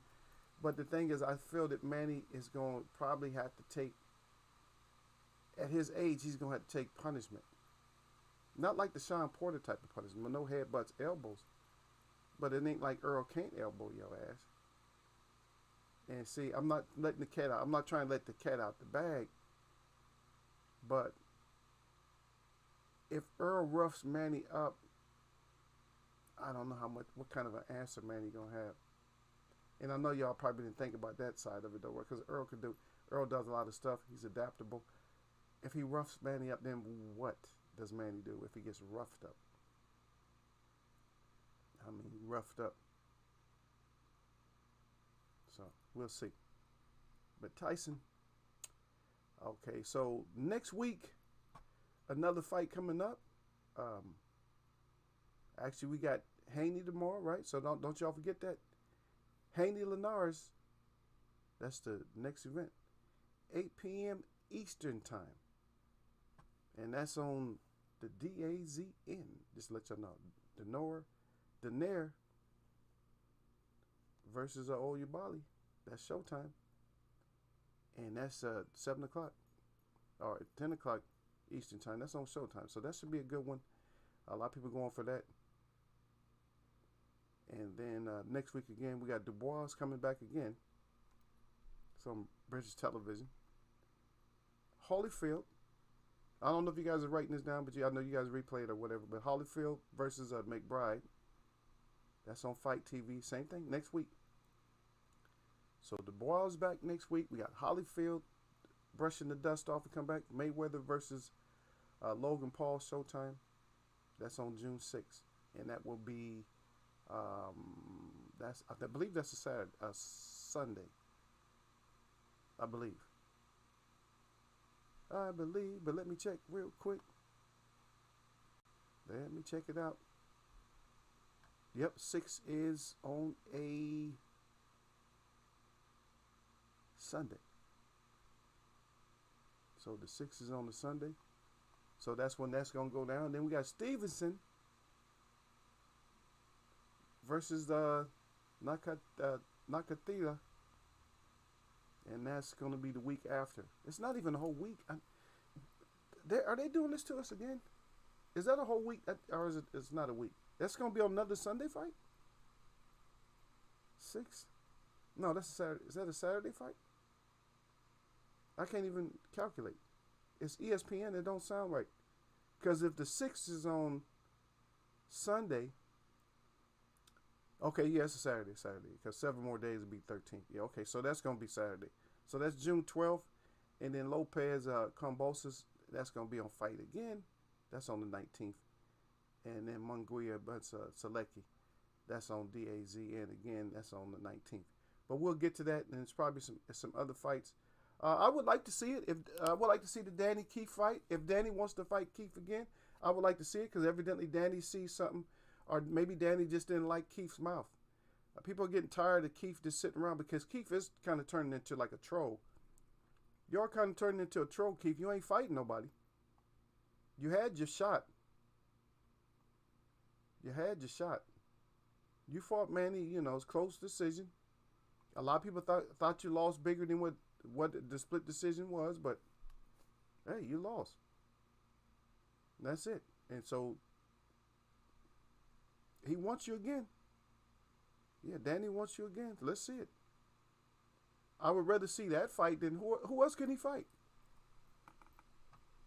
But the thing is, I feel that Manny is going to probably have to take, at his age, he's going to have to take punishment. Not like the Sean Porter type of punishment, no headbutts, elbows. But it ain't like Earl can't elbow your ass. And see, I'm not letting the cat out. I'm not trying to let the cat out the bag. But if Earl roughs Manny up, I don't know what kind of an answer Manny going to have. And I know y'all probably didn't think about that side of it though, because Earl does a lot of stuff. He's adaptable. If he roughs Manny up, then what does Manny do if he gets roughed up? I mean, roughed up. So we'll see. But Tyson, okay. So next week, another fight coming up. Actually, we got Haney tomorrow, right? So don't y'all forget that. Haney Linares, that's the next event, 8 p.m. Eastern time. And that's on the DAZN. Just to let y'all know. Daenerys versus Oyabali. That's showtime. And that's 7 o'clock or 10 o'clock Eastern time. That's on showtime. So that should be a good one. A lot of people going for that. And then next week again, we got Dubois coming back again. Some British television. Holyfield. I don't know if you guys are writing this down, but I know you guys replay it or whatever. But Holyfield versus McBride. That's on Fight TV. Same thing next week. So Dubois is back next week. We got Holyfield brushing the dust off and come back. Mayweather versus Logan Paul, showtime. That's on June 6th. And that will be... I believe that's a Sunday. I believe, but let me check real quick. Let me check it out. Yep, 6 is on a Sunday. So the 6 is on the Sunday. So that's when that's gonna go down. Then we got Stevenson versus Nakatila, and that's going to be the week after. It's not even a whole week. Are they doing this to us again? Is that a whole week, or is it's not a week? That's going to be on another Sunday fight? 6? No, that's a Saturday. Is that a Saturday fight? I can't even calculate. It's ESPN. It don't sound right. Because if the 6th is on Sunday. Okay, yeah, it's a Saturday, because 7 more days would be 13th. Yeah, okay, so that's going to be Saturday. So that's June 12th. And then Lopez Kambosos, that's going to be on Fight Again. That's on the 19th. And then Munguia Selecki, that's on DAZN again. That's on the 19th. But we'll get to that, and there's probably some other fights. I would like to see it. If I would like to see the Danny Keith fight. If Danny wants to fight Keith again, I would like to see it, because evidently Danny sees something, or maybe Danny just didn't like Keith's mouth. People are getting tired of Keith just sitting around, because Keith is kind of turning into like a troll. You're kind of turning into a troll, Keith. You ain't fighting nobody. You had your shot. You had your shot. You fought Manny, it's close decision. A lot of people thought you lost bigger than what the split decision was, but hey, you lost. That's it. And so he wants you again. Yeah, Danny wants you again. Let's see it. I would rather see that fight than who else can he fight?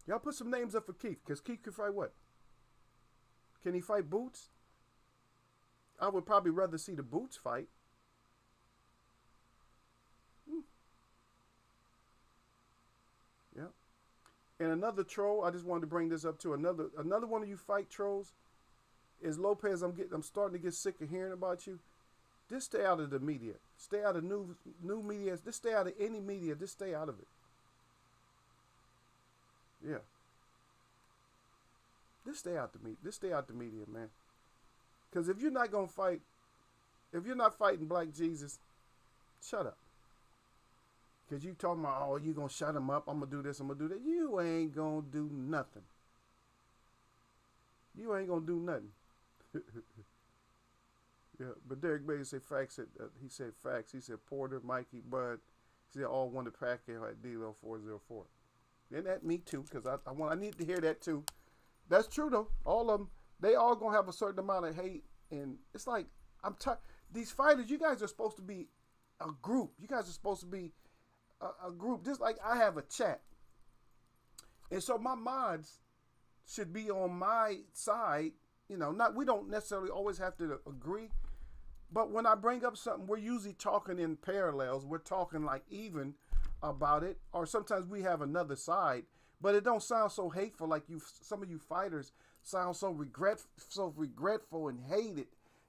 Y'all put some names up for Keith, because Keith can fight what? Can he fight Boots? I would probably rather see the Boots fight. Yeah. And another troll, I just wanted to bring this up to another one of you fight trolls is Lopez. I'm starting to get sick of hearing about you. Just stay out of the media. Stay out of new media. Just stay out of any media. Just stay out of it. Yeah. Just stay out the media. Just stay out the media, man. Because if you're not gonna fight, if you're not fighting Black Jesus, shut up. Because you talking about, oh, you gonna shut him up. I'm gonna do this. I'm gonna do that. You ain't gonna do nothing. You ain't gonna do nothing. Yeah, but Derek Bailey said facts. He said facts. He said Porter, Mikey, Bud. He said all wanted Pacquiao at DLO 404. And that me too, because I need to hear that too. That's true though. All of them, they all gonna have a certain amount of hate, and it's like I'm tired. These fighters, you guys are supposed to be a group. You guys are supposed to be a group. Just like I have a chat, and so my mods should be on my side. We don't necessarily always have to agree, but when I bring up something, we're usually talking in parallels. We're talking like even about it, or sometimes we have another side, but it don't sound so hateful like some of you fighters sound so regretful and hate it.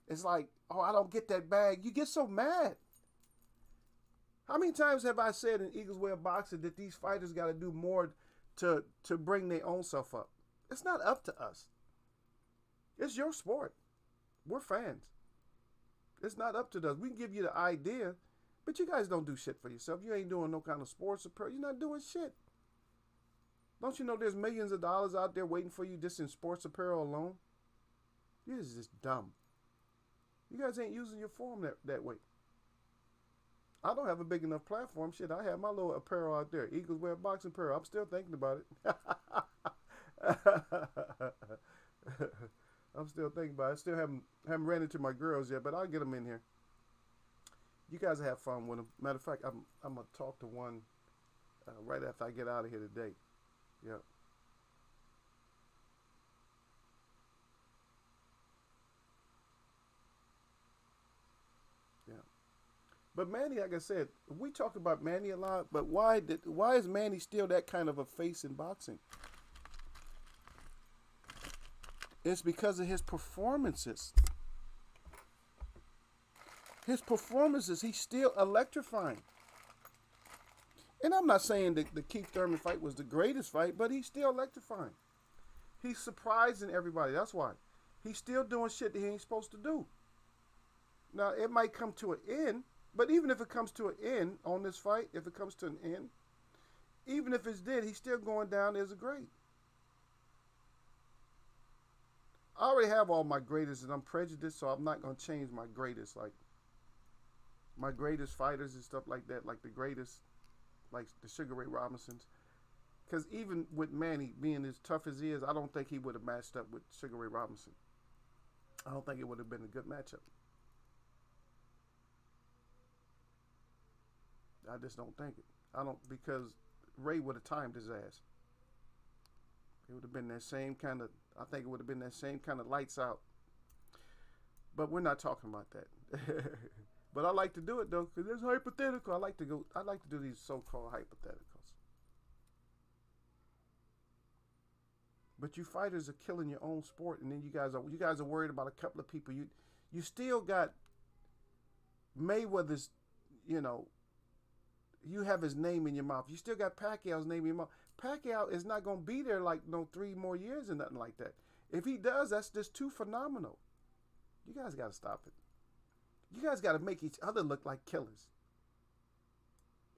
It's like, oh, I don't get that bag. You get so mad. How many times have I said in Eagles Way of Boxing that these fighters got to do more to bring their own self up? It's not up to us. It's your sport. We're fans. It's not up to us. We can give you the idea, but you guys don't do shit for yourself. You ain't doing no kind of sports apparel. You're not doing shit. Don't you know there's millions of dollars out there waiting for you just in sports apparel alone? You're just dumb. You guys ain't using your forum that way. I don't have a big enough platform. Shit, I have my little apparel out there. Eagles Wear Boxing Apparel. I'm still thinking about it. I'm still thinking about it. I still haven't ran into my girls yet, but I'll get them in here. You guys have fun with them. Matter of fact, I'm going to talk to one right after I get out of here today. Yeah. Yeah. But Manny, like I said, we talk about Manny a lot, but why is Manny still that kind of a face in boxing? It's because of his performances. His performances, he's still electrifying. And I'm not saying that the Keith Thurman fight was the greatest fight, but he's still electrifying. He's surprising everybody. That's why. He's still doing shit that he ain't supposed to do. Now, it might come to an end, but even if it comes to an end on this fight, if it comes to an end, even if it's dead, he's still going down as a great. I already have all my greatest, and I'm prejudiced, so I'm not going to change my greatest. Like, my greatest fighters and stuff like that, like the greatest, like the Sugar Ray Robinsons. Because even with Manny being as tough as he is, I don't think he would have matched up with Sugar Ray Robinson. I don't think it would have been a good matchup. I just don't think it. Because Ray would have timed his ass. It would have been that same kind of, I think it would have been that same kind of lights out But we're not talking about that. But I like to do it though, because it's hypothetical. I like to do these so-called hypotheticals. But you fighters are killing your own sport, and then you guys are worried about a couple of people. You still got Mayweather's, you know, you have his name in your mouth. You still got Pacquiao's name in your mouth. Pacquiao is not going to be there like no 3 more years or nothing like that. If he does, that's just too phenomenal. You guys got to stop it. You guys got to make each other look like killers.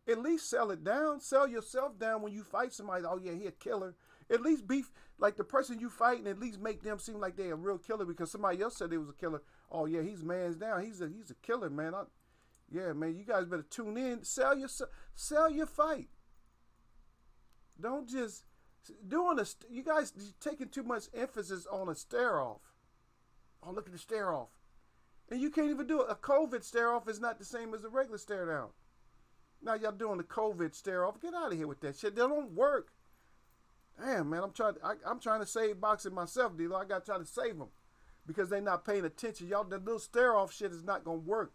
At least sell it down. Sell yourself down when you fight somebody. Oh, yeah, he a killer. At least be like the person you fight and at least make them seem like they a real killer because somebody else said they was a killer. Oh, yeah, he's man's down. He's a killer, man. Yeah, man, you guys better tune in. Sell your fight. Don't just you guys taking too much emphasis on a stare off. Oh, look at the stare off. And you can't even do it. A COVID stare off is not the same as a regular stare down. Now y'all doing the COVID stare off. Get out of here with that shit. They don't work. Damn, man, I'm trying to save boxing myself, D-Lo. I got to try to save them because they not paying attention. Y'all, the little stare off shit is not going to work.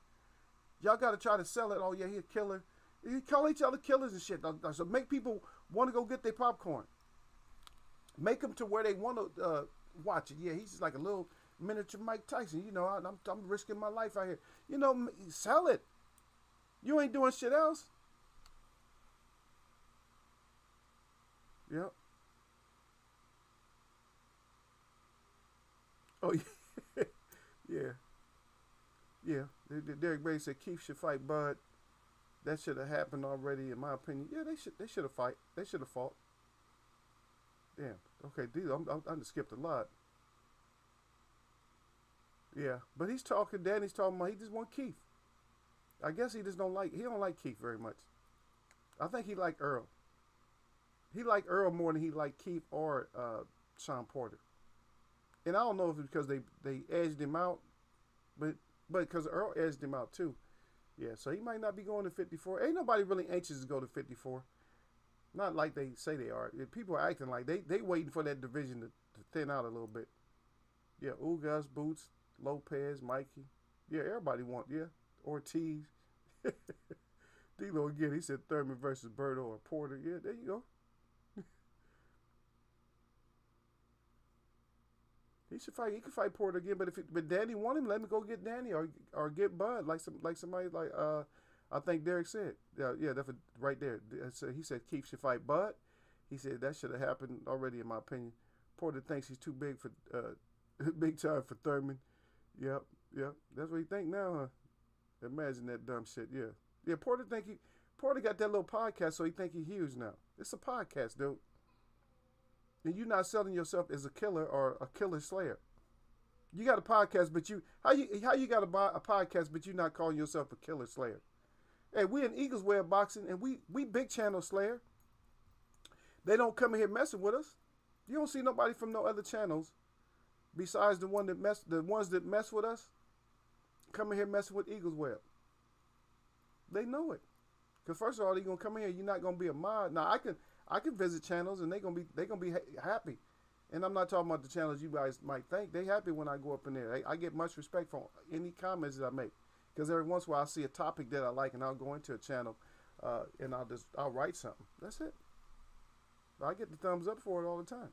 Y'all got to try to sell it. Oh, yeah, he a killer. You call each other killers and shit. So make people want to go get their popcorn. Make them to where they want to watch it. Yeah, he's just like a little miniature Mike Tyson. You know, I'm risking my life out here. You know, sell it. You ain't doing shit else. Yep. Oh, yeah. Yeah. Yeah. Derek Brady said Keith should fight Bud. That should have happened already, in my opinion. Yeah, they should have fight. They should have fought. Damn. Okay, dude, I just skipped a lot. Yeah, but Danny's talking about he just want Keith. I guess he don't like Keith very much. I think he liked Earl. He liked Earl more than he liked Keith or Sean Porter. And I don't know if it's because they edged him out, but because Earl edged him out too. Yeah, so he might not be going to 54. Ain't nobody really anxious to go to 54. Not like they say they are. People are acting like they waiting for that division to thin out a little bit. Yeah, Ugas, Boots, Lopez, Mikey. Yeah, everybody want, yeah. Ortiz. D-Lo again, he said Thurman versus Berto or Porter. Yeah, there you go. He should fight. He could fight Porter again, but Danny want him. Let me go get Danny or get Bud like somebody like I think Derek said. Yeah, that's right there. So he said Keith should fight Bud. He said that should have happened already, in my opinion. Porter thinks he's too big for big time for Thurman. Yep. That's what he think now, huh? Imagine that dumb shit. Yeah. Porter got that little podcast, so he think he huge now. It's a podcast, dude. And you're not selling yourself as a killer or a killer slayer. You got a podcast, but how you got a podcast, but you not calling yourself a killer slayer? Hey, we in Eagles Way of Boxing, and we big channel slayer. They don't come in here messing with us. You don't see nobody from no other channels besides the ones that mess with us come in here messing with Eagles Web. They know it. Because first of all, they're gonna come in here. You're not gonna be a mod. Now I can visit channels and they're gonna be happy. And I'm not talking about the channels you guys might think. They happy when I go up in there. I get much respect for any comments that I make. Because every once in a while I see a topic that I like and I'll go into a channel and I'll write something. That's it. I get the thumbs up for it all the time.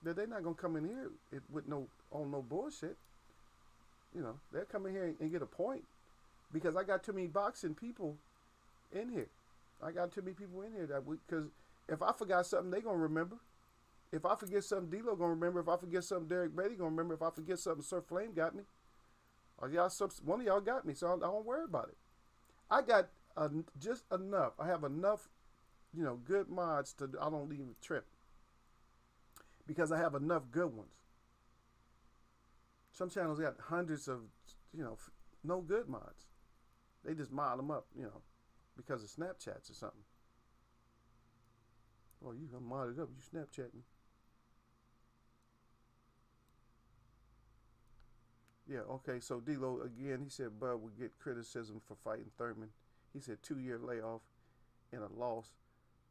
That they're not gonna come in here with no bullshit. You know, they'll come in here and get a point. Because I got too many boxing people in here. I got too many people in here because if I forgot something, they gonna remember. If I forget something, D-Lo gonna remember. If I forget something, Derek Brady gonna remember. If I forget something, Sir Flame got me. Or one of y'all got me, so I don't worry about it. I got just enough. I have enough, good mods I don't even trip. Because I have enough good ones. Some channels got hundreds of, no good mods. They just mod them up, because of Snapchats or something. Oh, you gonna mod it up? You Snapchatting? Yeah, okay. So D-Lo again, he said Bud would get criticism for fighting Thurman. He said 2-year layoff and a loss,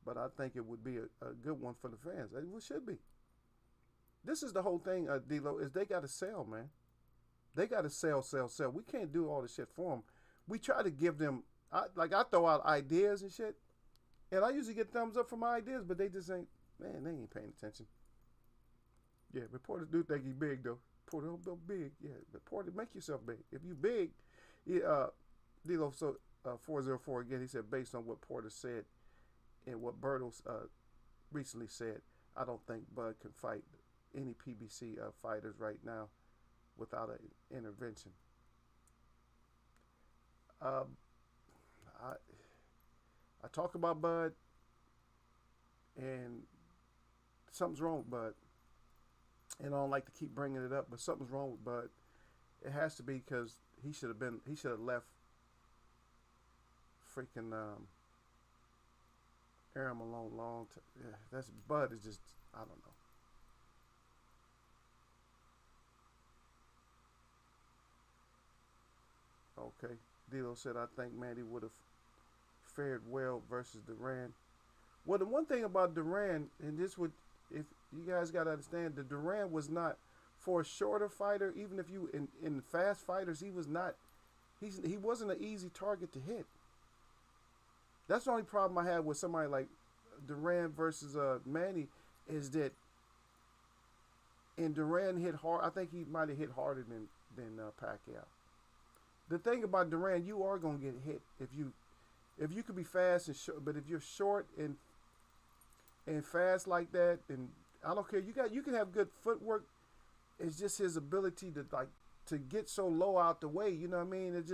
but I think it would be a good one for the fans. It should be. This is the whole thing, D-Lo, is they got to sell, man. They got to sell, sell, sell. We can't do all the shit for them. We try to give them, I throw out ideas and shit, and I usually get thumbs up for my ideas, but they just ain't, man, they ain't paying attention. Yeah, but Porter do think he big though. Porter don't big. Yeah, but Porter, make yourself big. If you big, yeah, D'Lo, so 404 again, he said, based on what Porter said and what Bertles recently said, I don't think Bud can fight any PBC fighters right now without an intervention. I talk about Bud, and something's wrong with Bud. And I don't like to keep bringing it up, but something's wrong with Bud. It has to be because he should have left freaking Aram alone long time. Yeah, that's Bud is just, I don't know. Okay. D'Lo said, I think Manny would have fared well versus Duran. Well, the one thing about Duran, and this would, if you guys got to understand, the Duran was not for a shorter fighter. Even if you in fast fighters, he was not. He wasn't an easy target to hit. That's the only problem I had with somebody like Duran versus Manny is that, and Duran hit hard. I think he might have hit harder than Pacquiao. The thing about Duran, you are gonna get hit if you could be fast and short, but if you're short and fast like that, and I don't care. You can have good footwork. It's just his ability to get so low out the way. You know what I mean? It's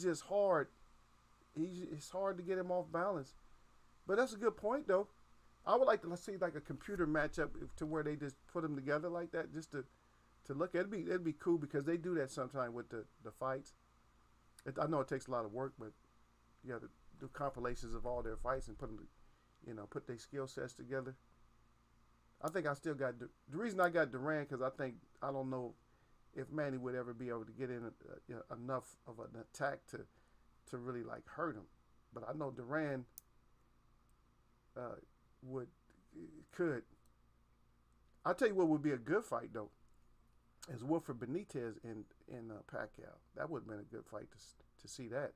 just hard. It's hard to get him off balance. But that's a good point though. I would like to see like a computer matchup to where they just put them together like that, just to look at. It'd be cool because they do that sometimes with the fights. I know it takes a lot of work, but you have to do compilations of all their fights and put their skill sets together. I think I still got the reason I got Duran because I don't know if Manny would ever be able to get in enough of an attack to really like hurt him. But I know Duran could. I'll tell you what would be a good fight though, is Wilfred Benitez and Pacquiao. That would have been a good fight to see that.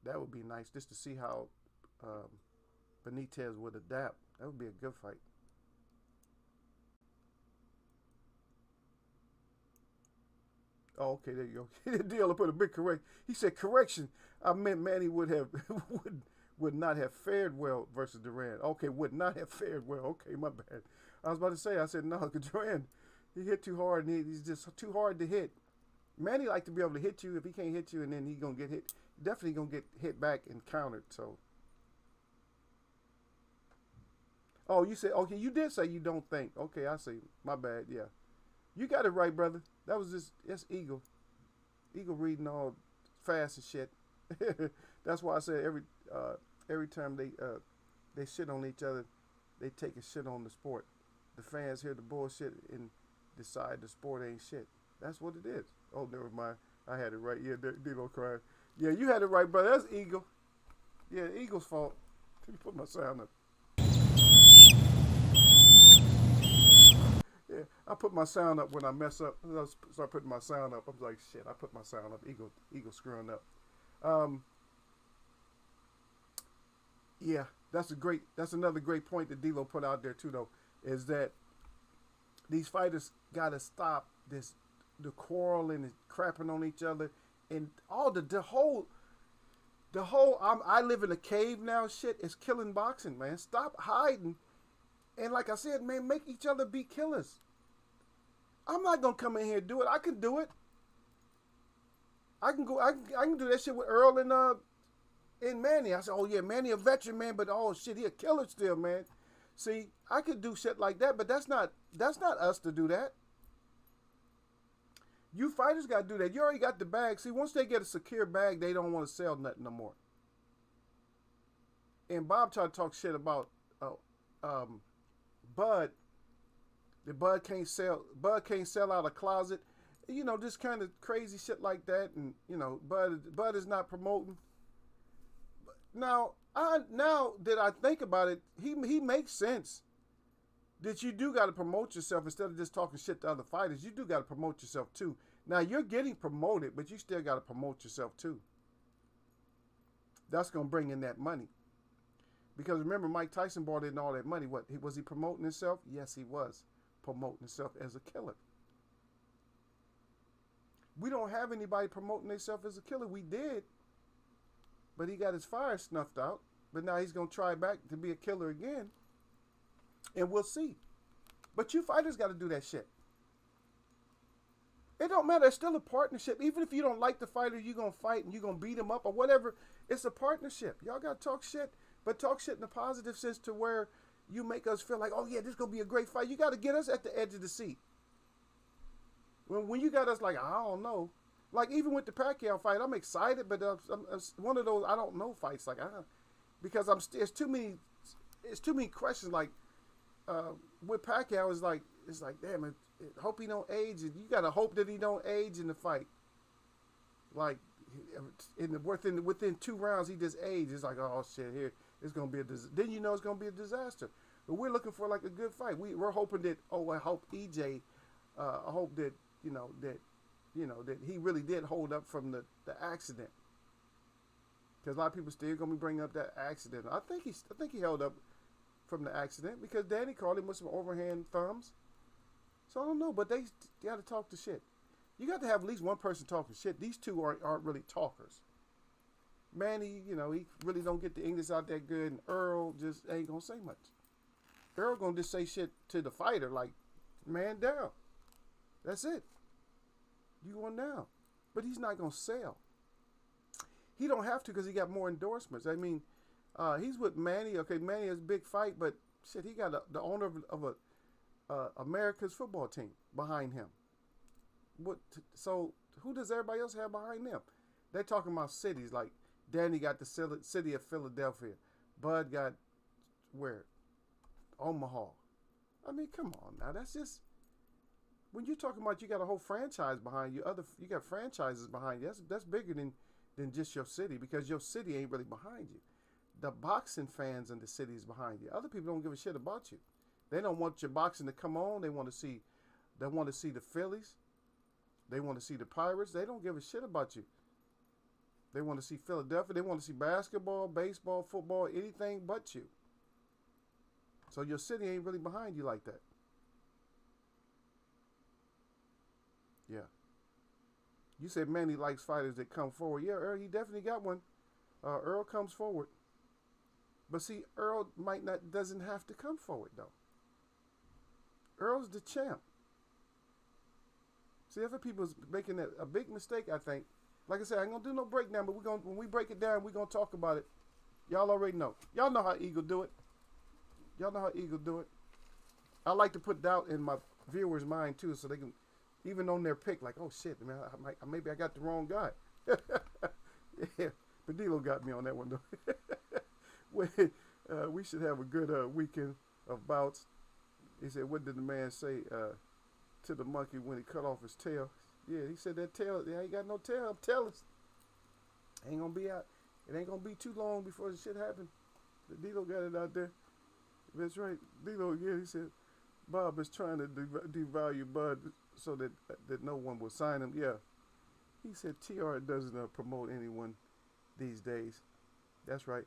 That would be nice just to see how Benitez would adapt. That would be a good fight. Oh, okay, there you go. Dealer put a big correct. He said, correction. I meant Manny would would not have fared well versus Duran. Okay, would not have fared well. Okay, my bad. I was about to say, I said, no, Duran, he hit too hard, and he's just too hard to hit. Manny like to be able to hit you. If he can't hit you, and then he gonna get hit, definitely gonna get hit back and countered. So, oh, you said okay. You did say you don't think. Okay, I see. My bad. Yeah, you got it right, brother. That's Eagle. Eagle reading all fast and shit. That's why I said every time they shit on each other, they take a shit on the sport. The fans hear the bullshit and decide the sport ain't shit. That's what it is. Oh, never mind. I had it right. Yeah, D-Lo crying. Yeah, you had it right, brother. That's Eagle. Yeah, Eagle's fault. Let me put my sound up. Yeah, I put my sound up when I mess up. I start putting my sound up. I'm like, shit, I put my sound up. Eagle screwing up. Yeah, that's another great point that D-Lo put out there too though, is that these fighters gotta stop the quarreling and crapping on each other and all the whole I live in a cave now shit is killing boxing, man. Stop hiding. And like I said, man, make each other be killers. I'm not gonna come in here and do it. I can do it. I can do that shit with Earl and Manny. I said, oh yeah, Manny a veteran, man, but oh shit, he a killer still, man. See, I could do shit like that, but that's not us to do that. You fighters got to do that. You already got the bag. See, once they get a secure bag, they don't want to sell nothing no more. And Bob tried to talk shit about Bud. The Bud can't sell out a closet. You know, just kind of crazy shit like that. And you know, Bud is not promoting. Now that I think about it, he makes sense. that you do got to promote yourself instead of just talking shit to other fighters. You do got to promote yourself too. Now you're getting promoted, but you still got to promote yourself too. That's gonna bring in that money. Because remember, Mike Tyson brought in all that money. What was he promoting himself? Yes, he was promoting himself as a killer. We don't have anybody promoting themselves as a killer. We did, but he got his fire snuffed out. But now he's gonna try back to be a killer again, and we'll see. But you fighters got to do that shit. It don't matter. It's still a partnership. Even if you don't like the fighter, you're gonna fight and you're gonna beat him up or whatever. It's a partnership. Y'all gotta talk shit, but talk shit in a positive sense to where you make us feel like, oh yeah, this is gonna be a great fight. You got to get us at the edge of the seat. When you got us like, I don't know, like even with the Pacquiao fight, I'm excited, but it's one of those I don't know fights. Like because it's too many questions. Like with Pacquiao, it's like damn, hope he don't age. You gotta hope that he don't age in the fight. Like within 2 rounds, he just aged. It's like, oh shit, here it's gonna be then you know it's gonna be a disaster. But we're looking for like a good fight. We're hoping that I hope EJ, I hope that that he really did hold up from the accident. Because a lot of people still gonna be bringing up that accident. I think he held up from the accident because Danny called him with some overhand thumbs. So I don't know, but they got to talk the shit. You got to have at least one person talking shit. These two aren't really talkers. Manny, he really don't get the English out that good, and Earl just ain't gonna say much. Earl gonna just say shit to the fighter like, man down. That's it. You going down. But he's not gonna sell. He don't have to because he got more endorsements. I mean, he's with Manny. Okay, Manny has a big fight, but shit, he got the owner of a America's football team behind him. So who does everybody else have behind them? They're talking about cities. Like Danny got the city of Philadelphia. Bud got where? Omaha. I mean, come on now. That's just when you're talking about you got a whole franchise behind you. You got franchises behind you. That's bigger than just your city because your city ain't really behind you. The boxing fans in the city is behind you. Other people don't give a shit about you. They don't want your boxing to come on. They want to see the Phillies. They want to see the Pirates. They don't give a shit about you. They want to see Philadelphia. They want to see basketball, baseball, football, anything but you. So your city ain't really behind you like that. Yeah. You said Manny likes fighters that come forward. Yeah, Earl, he definitely got one. Earl comes forward. But see, Earl doesn't have to come forward though. Earl's the champ. See, other people's making a big mistake, I think. Like I said, I ain't gonna do no breakdown, but when we break it down, we're gonna talk about it. Y'all already know. Y'all know how Eagle do it. Y'all know how Eagle do it. I like to put doubt in my viewers' mind too, so they can, even on their pick, like, oh shit, man, maybe I got the wrong guy. Yeah, Padillo got me on that one though. We should have a good weekend of bouts. He said, what did the man say to the monkey when he cut off his tail? Yeah, he said that tail, yeah, he got no tail. Tell us. Ain't gonna be out. It ain't gonna be too long before the shit happen. Dilo got it out there. That's right. Dilo, yeah, he said Bob is trying to devalue Bud so that no one will sign him. Yeah. He said TR doesn't promote anyone these days. That's right.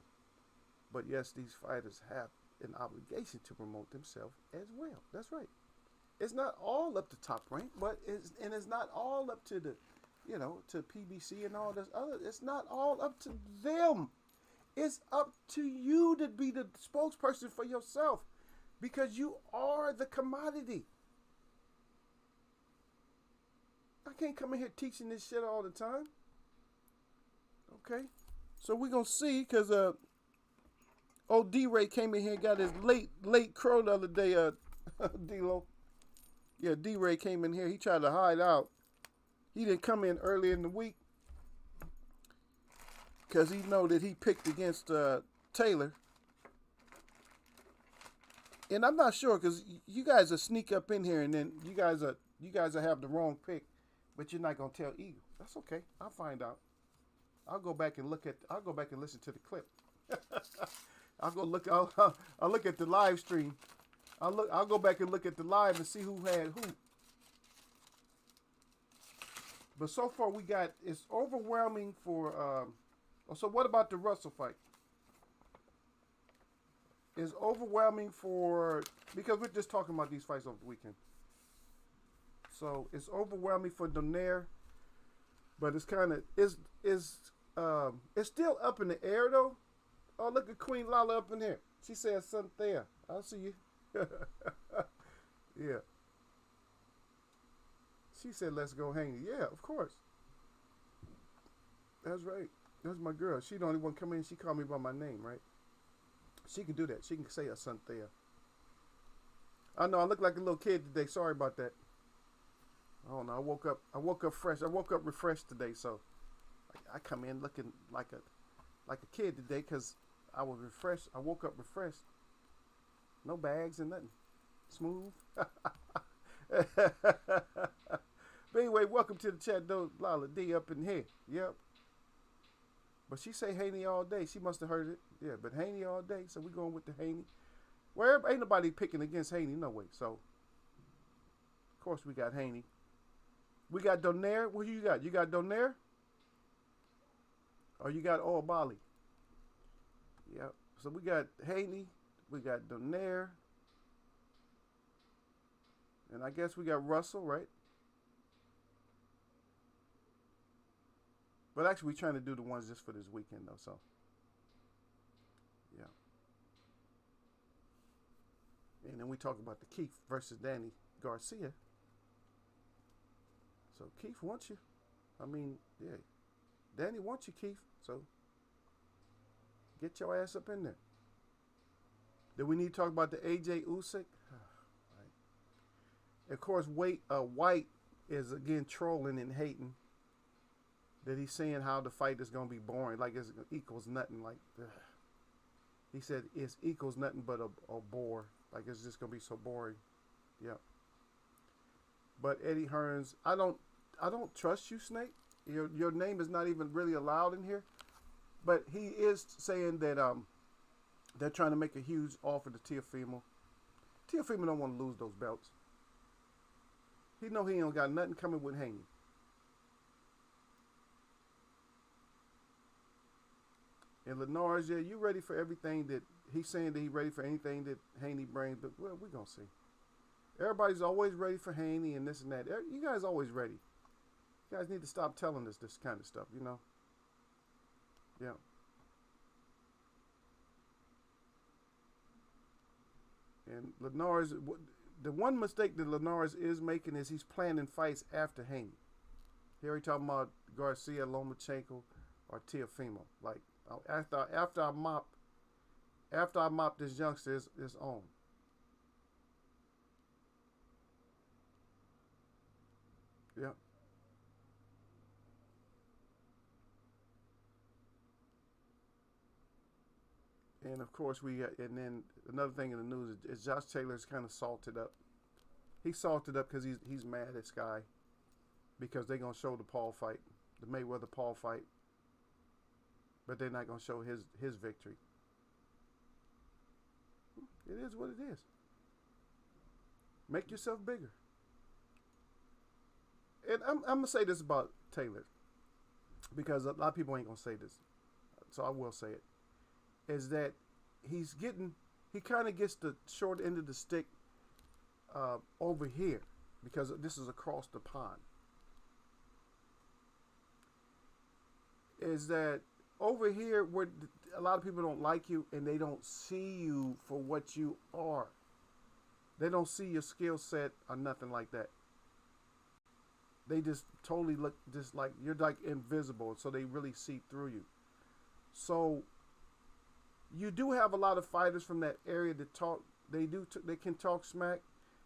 But yes, these fighters have an obligation to promote themselves as well. That's right. It's not all up to Top Rank, but it's not all up to the, to PBC and all this other. It's not all up to them. It's up to you to be the spokesperson for yourself because you are the commodity. I can't come in here teaching this shit all the time. Okay? So we're going to see because old D-Ray came in here and got his late crow the other day, D-Lo. Yeah, D-Ray came in here. He tried to hide out. He didn't come in early in the week because he know that he picked against Taylor. And I'm not sure because you guys will sneak up in here and then you guys will have the wrong pick, but you're not gonna tell Eagle. That's okay. I'll find out. I'll go back and listen to the clip. I'll look at the live stream. I'll go back and look at the live and see who had who. But so far it's overwhelming for. So what about the Russell fight? It's overwhelming for, because we're just talking about these fights over the weekend. So it's overwhelming for Donaire, but it's kind of it's still up in the air though. Oh, look at Queen Lala up in here. She said something there. I'll see you. Yeah. She said, let's go hang. Yeah, of course. That's right. That's my girl. She the only one come in. She called me by my name, right? She can do that. She can say a son there. I know I look like a little kid today. Sorry about that. I don't know. I woke up fresh. I woke up refreshed today, so I come in looking like a kid today because I was refreshed. I woke up refreshed. No bags and nothing. Smooth. But anyway, welcome to the chat, though. Lala D up in here. Yep. But she say Haney all day. She must have heard it. Yeah, but Haney all day. So we going with the Haney. Well, ain't nobody picking against Haney, no way. So, of course, we got Haney. We got Donaire. What you got? You got Donaire? Or you got All Bali? Yep. So we got Haney. We got Donaire. And I guess we got Russell, right? But actually, we're trying to do the ones just for this weekend, though. So, yeah. And then we talk about the Keith versus Danny Garcia. So Keith wants you. I mean, yeah. Danny wants you, Keith. So get your ass up in there. Then we need to talk about the AJ Usyk. Right. Of course, White is again trolling and hating. That he's saying how the fight is going to be boring, like it equals nothing. Like he said, it equals nothing but a bore. Like it's just going to be so boring. Yeah. But Eddie Hearns, I don't trust you, Snake. Your name is not even really allowed in here. But he is saying that they're trying to make a huge offer to Teofimo. Teofimo don't want to lose those belts. He know he ain't got nothing coming with Haney. And Linares, yeah, you ready for everything that he's saying that he's ready for anything that Haney brings, but well, we're gonna see. Everybody's always ready for Haney and this and that. You guys always ready. You guys need to stop telling us this kind of stuff, you know? Yeah. And Linares, the one mistake that Linares is making is he's planning fights after Haney. Here he talking about Garcia, Lomachenko, or Teofimo. Like, after I mop this youngster, it's on. Yep. And of course we got, and then another thing in the news is Josh Taylor's kind of salted up. He's salted up because he's mad at Sky because they're gonna show the Paul fight, the Mayweather Paul fight. But they're not going to show his victory. It is what it is. Make yourself bigger. And I'm going to say this about Taylor, because a lot of people ain't going to say this. So I will say it. Is that he kind of gets the short end of the stick over here, because this is across the pond. Is that over here, where a lot of people don't like you and they don't see you for what you are. They don't see your skill set or nothing like that. They just totally look just like you're like invisible, so they really see through you. So you do have a lot of fighters from that area that talk. They can talk smack.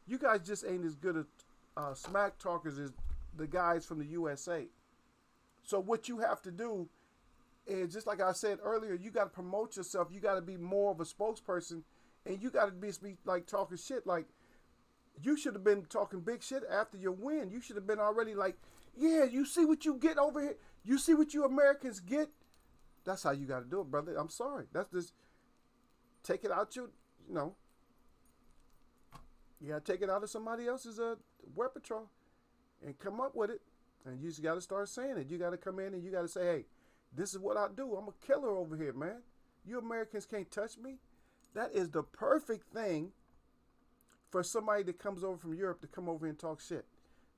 You guys just ain't as good at smack talkers as the guys from the USA. So what you have to do, and just like I said earlier, you got to promote yourself. You got to be more of a spokesperson, and you got to be like talking shit. Like, you should have been talking big shit after your win. You should have been already like, yeah, you see what you get over here? You see what you Americans get? That's how you got to do it, brother. I'm sorry. That's just, take it out your, You got to take it out of somebody else's repertoire and come up with it. And you just got to start saying it. You got to come in and you got to say, hey, this is what I do. I'm a killer over here, man. You Americans can't touch me. That is the perfect thing for somebody that comes over from Europe to come over and talk shit.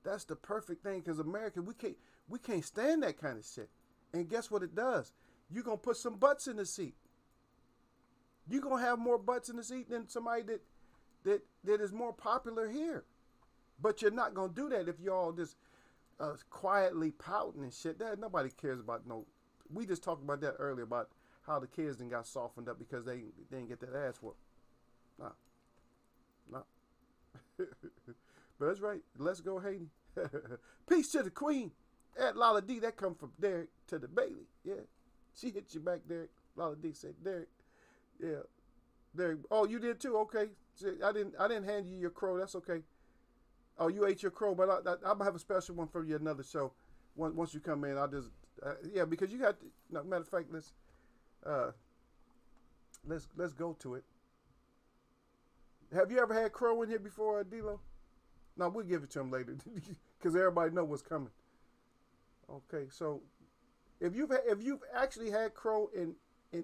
That's the perfect thing, because America, we can't stand that kind of shit. And guess what it does? You're going to put some butts in the seat. You're going to have more butts in the seat than somebody that is more popular here. But you're not going to do that if you're all just quietly pouting and shit. That nobody cares about. No, we just talked about that earlier, about how the kids then got softened up because they didn't get that ass whooped. Nah. But that's right. Let's go, Haiti. Peace to the queen. At Lala D, that come from Derek to the Bailey. Yeah. She hit you back, Derek. Lala D said, Derek. Yeah. Derek. Oh, you did too? Okay. I didn't hand you your crow. That's okay. Oh, you ate your crow, but I'm going to have a special one for you another show. Once you come in, I'll just, yeah, because you got, no, matter of fact, let's go to it. Have you ever had crow in here before, D-Lo? No, we'll give it to him later because everybody know what's coming. Okay, so if you've actually had crow in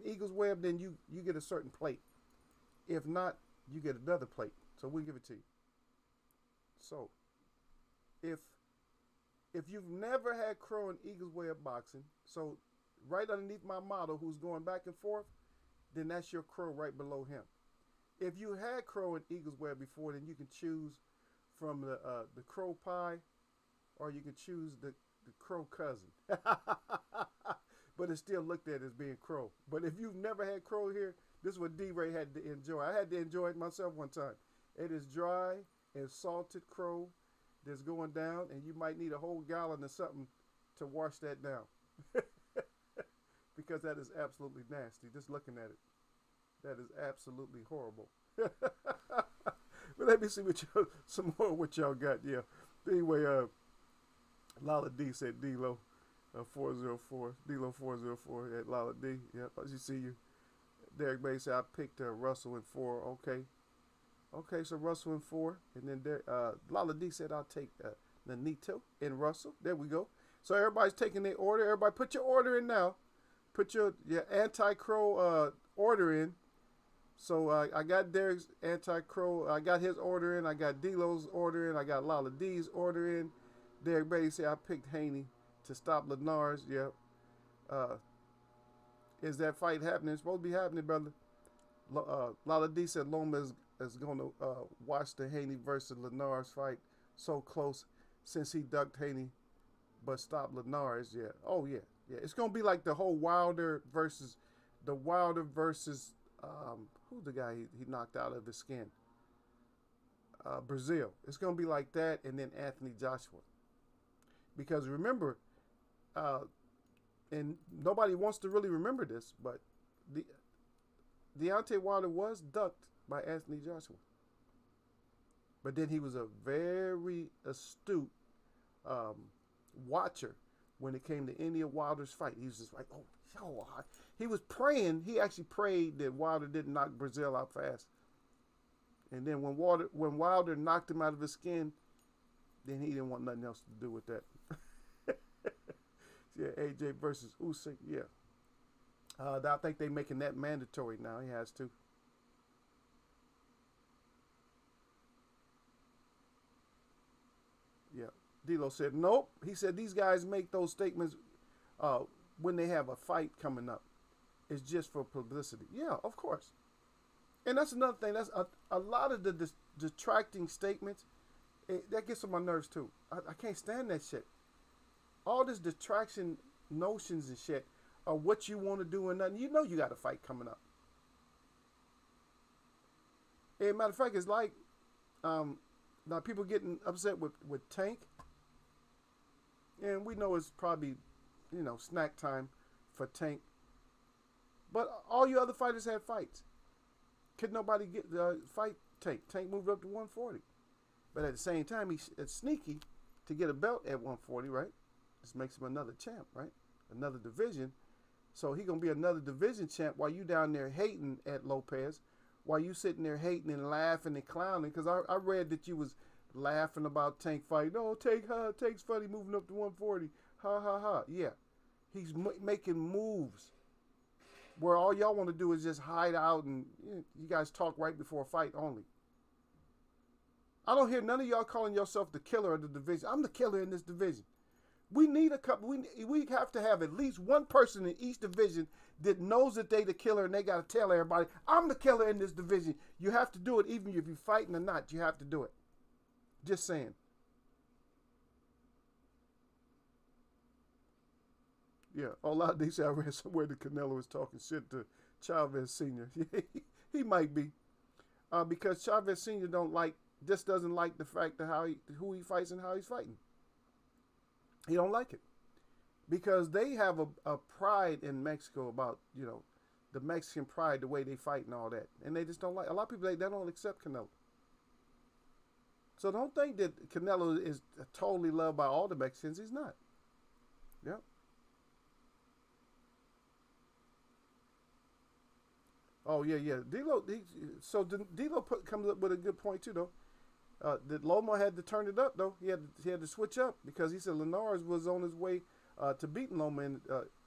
Eagle's Web, then you get a certain plate. If not, you get another plate. So we'll give it to you. So if you've never had crow in Eagle's Web boxing, so right underneath my model, who's going back and forth, then that's your crow right below him. If you had crow in Eagle's Web before, then you can choose from the crow pie, or you can choose the crow cousin. But it's still looked at as being crow. But if you've never had crow here, this is what D-Ray had to enjoy. I had to enjoy it myself one time. It is dry and salted crow that's going down, and you might need a whole gallon or something to wash that down. Because that is absolutely nasty, just looking at it. That is absolutely horrible. But let me see some more what y'all got. Yeah. Anyway, Lala D said D-Lo 404. D-Lo 404 at Lala D. Yep, I see you. Derek Bay said I picked Russell in 4. Okay, so Russell in 4. And then Lala D said I'll take Nanito and Russell. There we go. So everybody's taking their order. Everybody put your order in now. Put your anti-crow order in. So I got Derek's anti-crow. I got his order in. I got D-Lo's order in. I got Lala D's order in. Derek Beatty said I picked Haney to stop Lenars. Yep. Is that fight happening? It's supposed to be happening, brother. Lala D said Loma is going to watch the Haney versus Lenars fight. So close since he ducked Haney but stopped Lenars. Yeah. Oh, yeah. Yeah. It's going to be like the whole Wilder versus who's the guy he knocked out of his skin? Brazil. It's going to be like that, and then Anthony Joshua. Because remember, and nobody wants to really remember this, but Deontay Wilder was ducked by Anthony Joshua. But then he was a very astute watcher when it came to any of Wilder's fight. He was just like, oh, he was praying. He actually prayed that Wilder didn't knock Brazil out fast. And then when Wilder knocked him out of his skin, then he didn't want nothing else to do with that. Yeah, AJ versus Usyk. Yeah. I think they're making that mandatory now. He has to. Yeah. D'Lo said, nope. He said these guys make those statements when they have a fight coming up. It's just for publicity. Yeah, of course. And that's another thing. That's a lot of the detracting statements. That gets on my nerves too. I can't stand that shit. All this detraction notions and shit are what you want to do and nothing. You know you got a fight coming up. And matter of fact, it's like now people getting upset with Tank. And we know it's probably, snack time for Tank. But all you other fighters had fights. Could nobody get fight Tank? Tank moved up to 140. But at the same time, it's sneaky to get a belt at 140, right? This makes him another champ, right? Another division. So he going to be another division champ while you down there hating at Lopez, while you sitting there hating and laughing and clowning. Because I read that you was laughing about Tank fighting. Oh, Tank's funny moving up to 140. Ha ha ha. Yeah, he's making moves where all y'all want to do is just hide out and you guys talk right before a fight only. I don't hear none of y'all calling yourself the killer of the division. I'm the killer in this division. We need a couple. We have to have at least one person in each division that knows that they the killer and they got to tell everybody, I'm the killer in this division. You have to do it even if you're fighting or not. You have to do it. Just saying. Yeah, a lot of these I read somewhere that Canelo was talking shit to Chavez Sr. He might be. Because Chavez Sr. just doesn't like the fact of who he fights and how he's fighting. He don't like it. Because they have a pride in Mexico about, the Mexican pride, the way they fight and all that. And they just don't like, a lot of people, they don't accept Canelo. So don't think that Canelo is totally loved by all the Mexicans. He's not. Yep. Oh, yeah. D'Lo comes up with a good point, too, though. That Loma had to turn it up, though. He had to switch up because he said Linares was on his way to beating Loma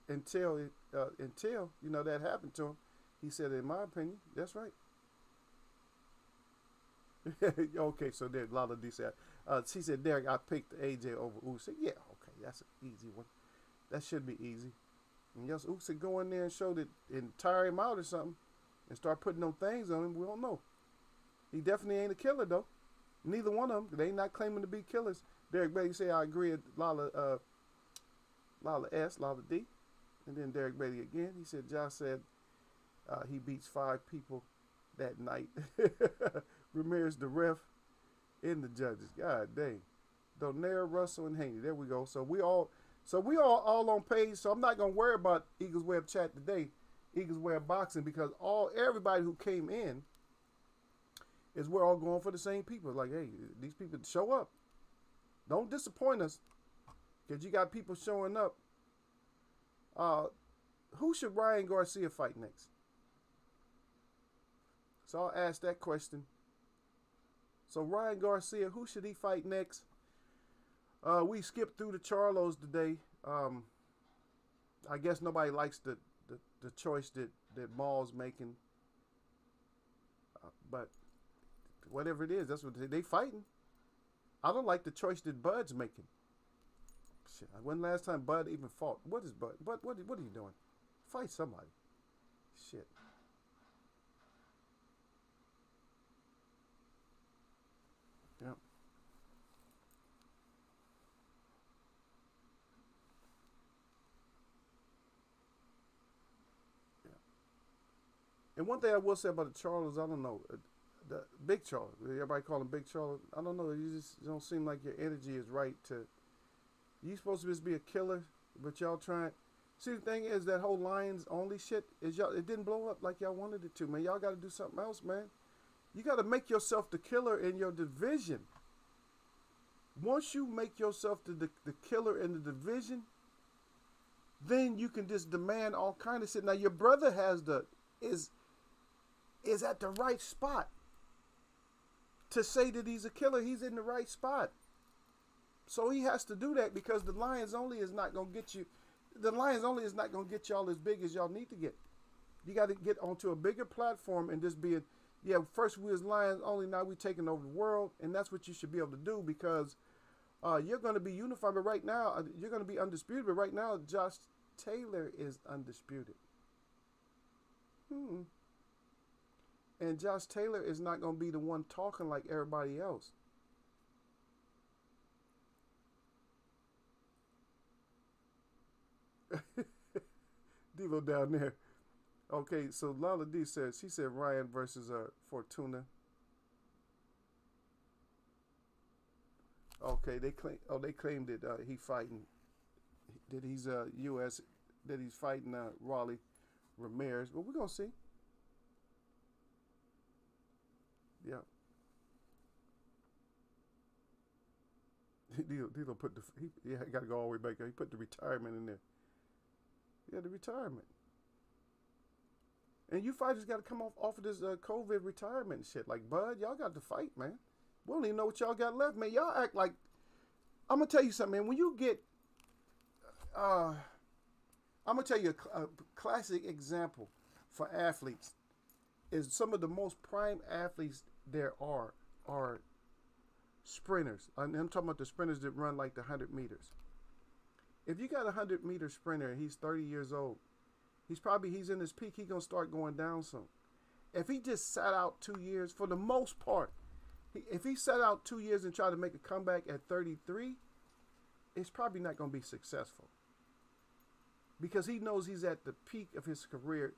until that happened to him. He said, in my opinion, that's right. Okay, so there, Lala D said, she said, Derek, I picked AJ over Usyk. Yeah, okay, that's an easy one. That should be easy. And yes, Usyk go in there and show that and tire him out or something and start putting them things on him, we don't know. He definitely ain't a killer, though. Neither one of them. They not claiming to be killers. Derek Beatty say, I agree with Lala S, Lala D. And then Derek Beatty again. He said, Josh said he beats 5 people that night. Ramirez, the ref, and the judges. God dang. Donaire, Russell, and Haney. There we go. So we all on page. So I'm not gonna worry about Eagles Web chat today, Eagles Web boxing, because everybody who came in is we're all going for the same people. Like, hey, these people show up. Don't disappoint us, because you got people showing up. Who should Ryan Garcia fight next? So I'll ask that question. So Ryan Garcia, who should he fight next? We skipped through the Charlos today. I guess nobody likes the choice that Maul's making. But whatever it is, that's what they fighting. I don't like the choice that Bud's making. Shit, when last time Bud even fought? What is Bud? What are you doing? Fight somebody. Shit. Yeah. And one thing I will say about the Charles, I don't know, the Big Charles, everybody call him Big Charles. I don't know, you just don't seem like your energy is right to. You supposed to just be a killer, but y'all trying. See, the thing is that whole Lions only shit is y'all. It didn't blow up like y'all wanted it to, man. Y'all got to do something else, man. You got to make yourself the killer in your division. Once you make yourself the killer in the division, then you can just demand all kind of shit. Now your brother is at the right spot to say that he's a killer. He's in the right spot. So he has to do that because the Lions only is not going to get you. The Lions only is not going to get y'all as big as y'all need to get. You got to get onto a bigger platform and just be first we was Lions only, now we taking over the world, and that's what you should be able to do because you're going to be unified, but right now you're going to be undisputed, but right now Josh Taylor is undisputed. And Josh Taylor is not going to be the one talking like everybody else. Devo down there. Okay, so Lala D said, she said Ryan versus Fortuna. Okay, they claimed that he fighting, that he's U.S., that he's fighting Raleigh Ramirez. But we're gonna see. Yeah. Dilo put he got to go all the way back there. He put the retirement in there. Yeah, the retirement. And you fighters got to come off of this COVID retirement and shit. Like, bud, y'all got to fight, man. We don't even know what y'all got left, man. Y'all act like, I'm going to tell you something, man. When you get, I'm going to tell you a classic example for athletes is some of the most prime athletes there are sprinters. I'm talking about the sprinters that run like the 100 meters. If you got a 100-meter sprinter and he's 30 years old, he's in his peak, he's going to start going down soon. If he just sat out 2 years, for the most part, if he sat out 2 years and tried to make a comeback at 33, it's probably not going to be successful. Because he knows he's at the peak of his career,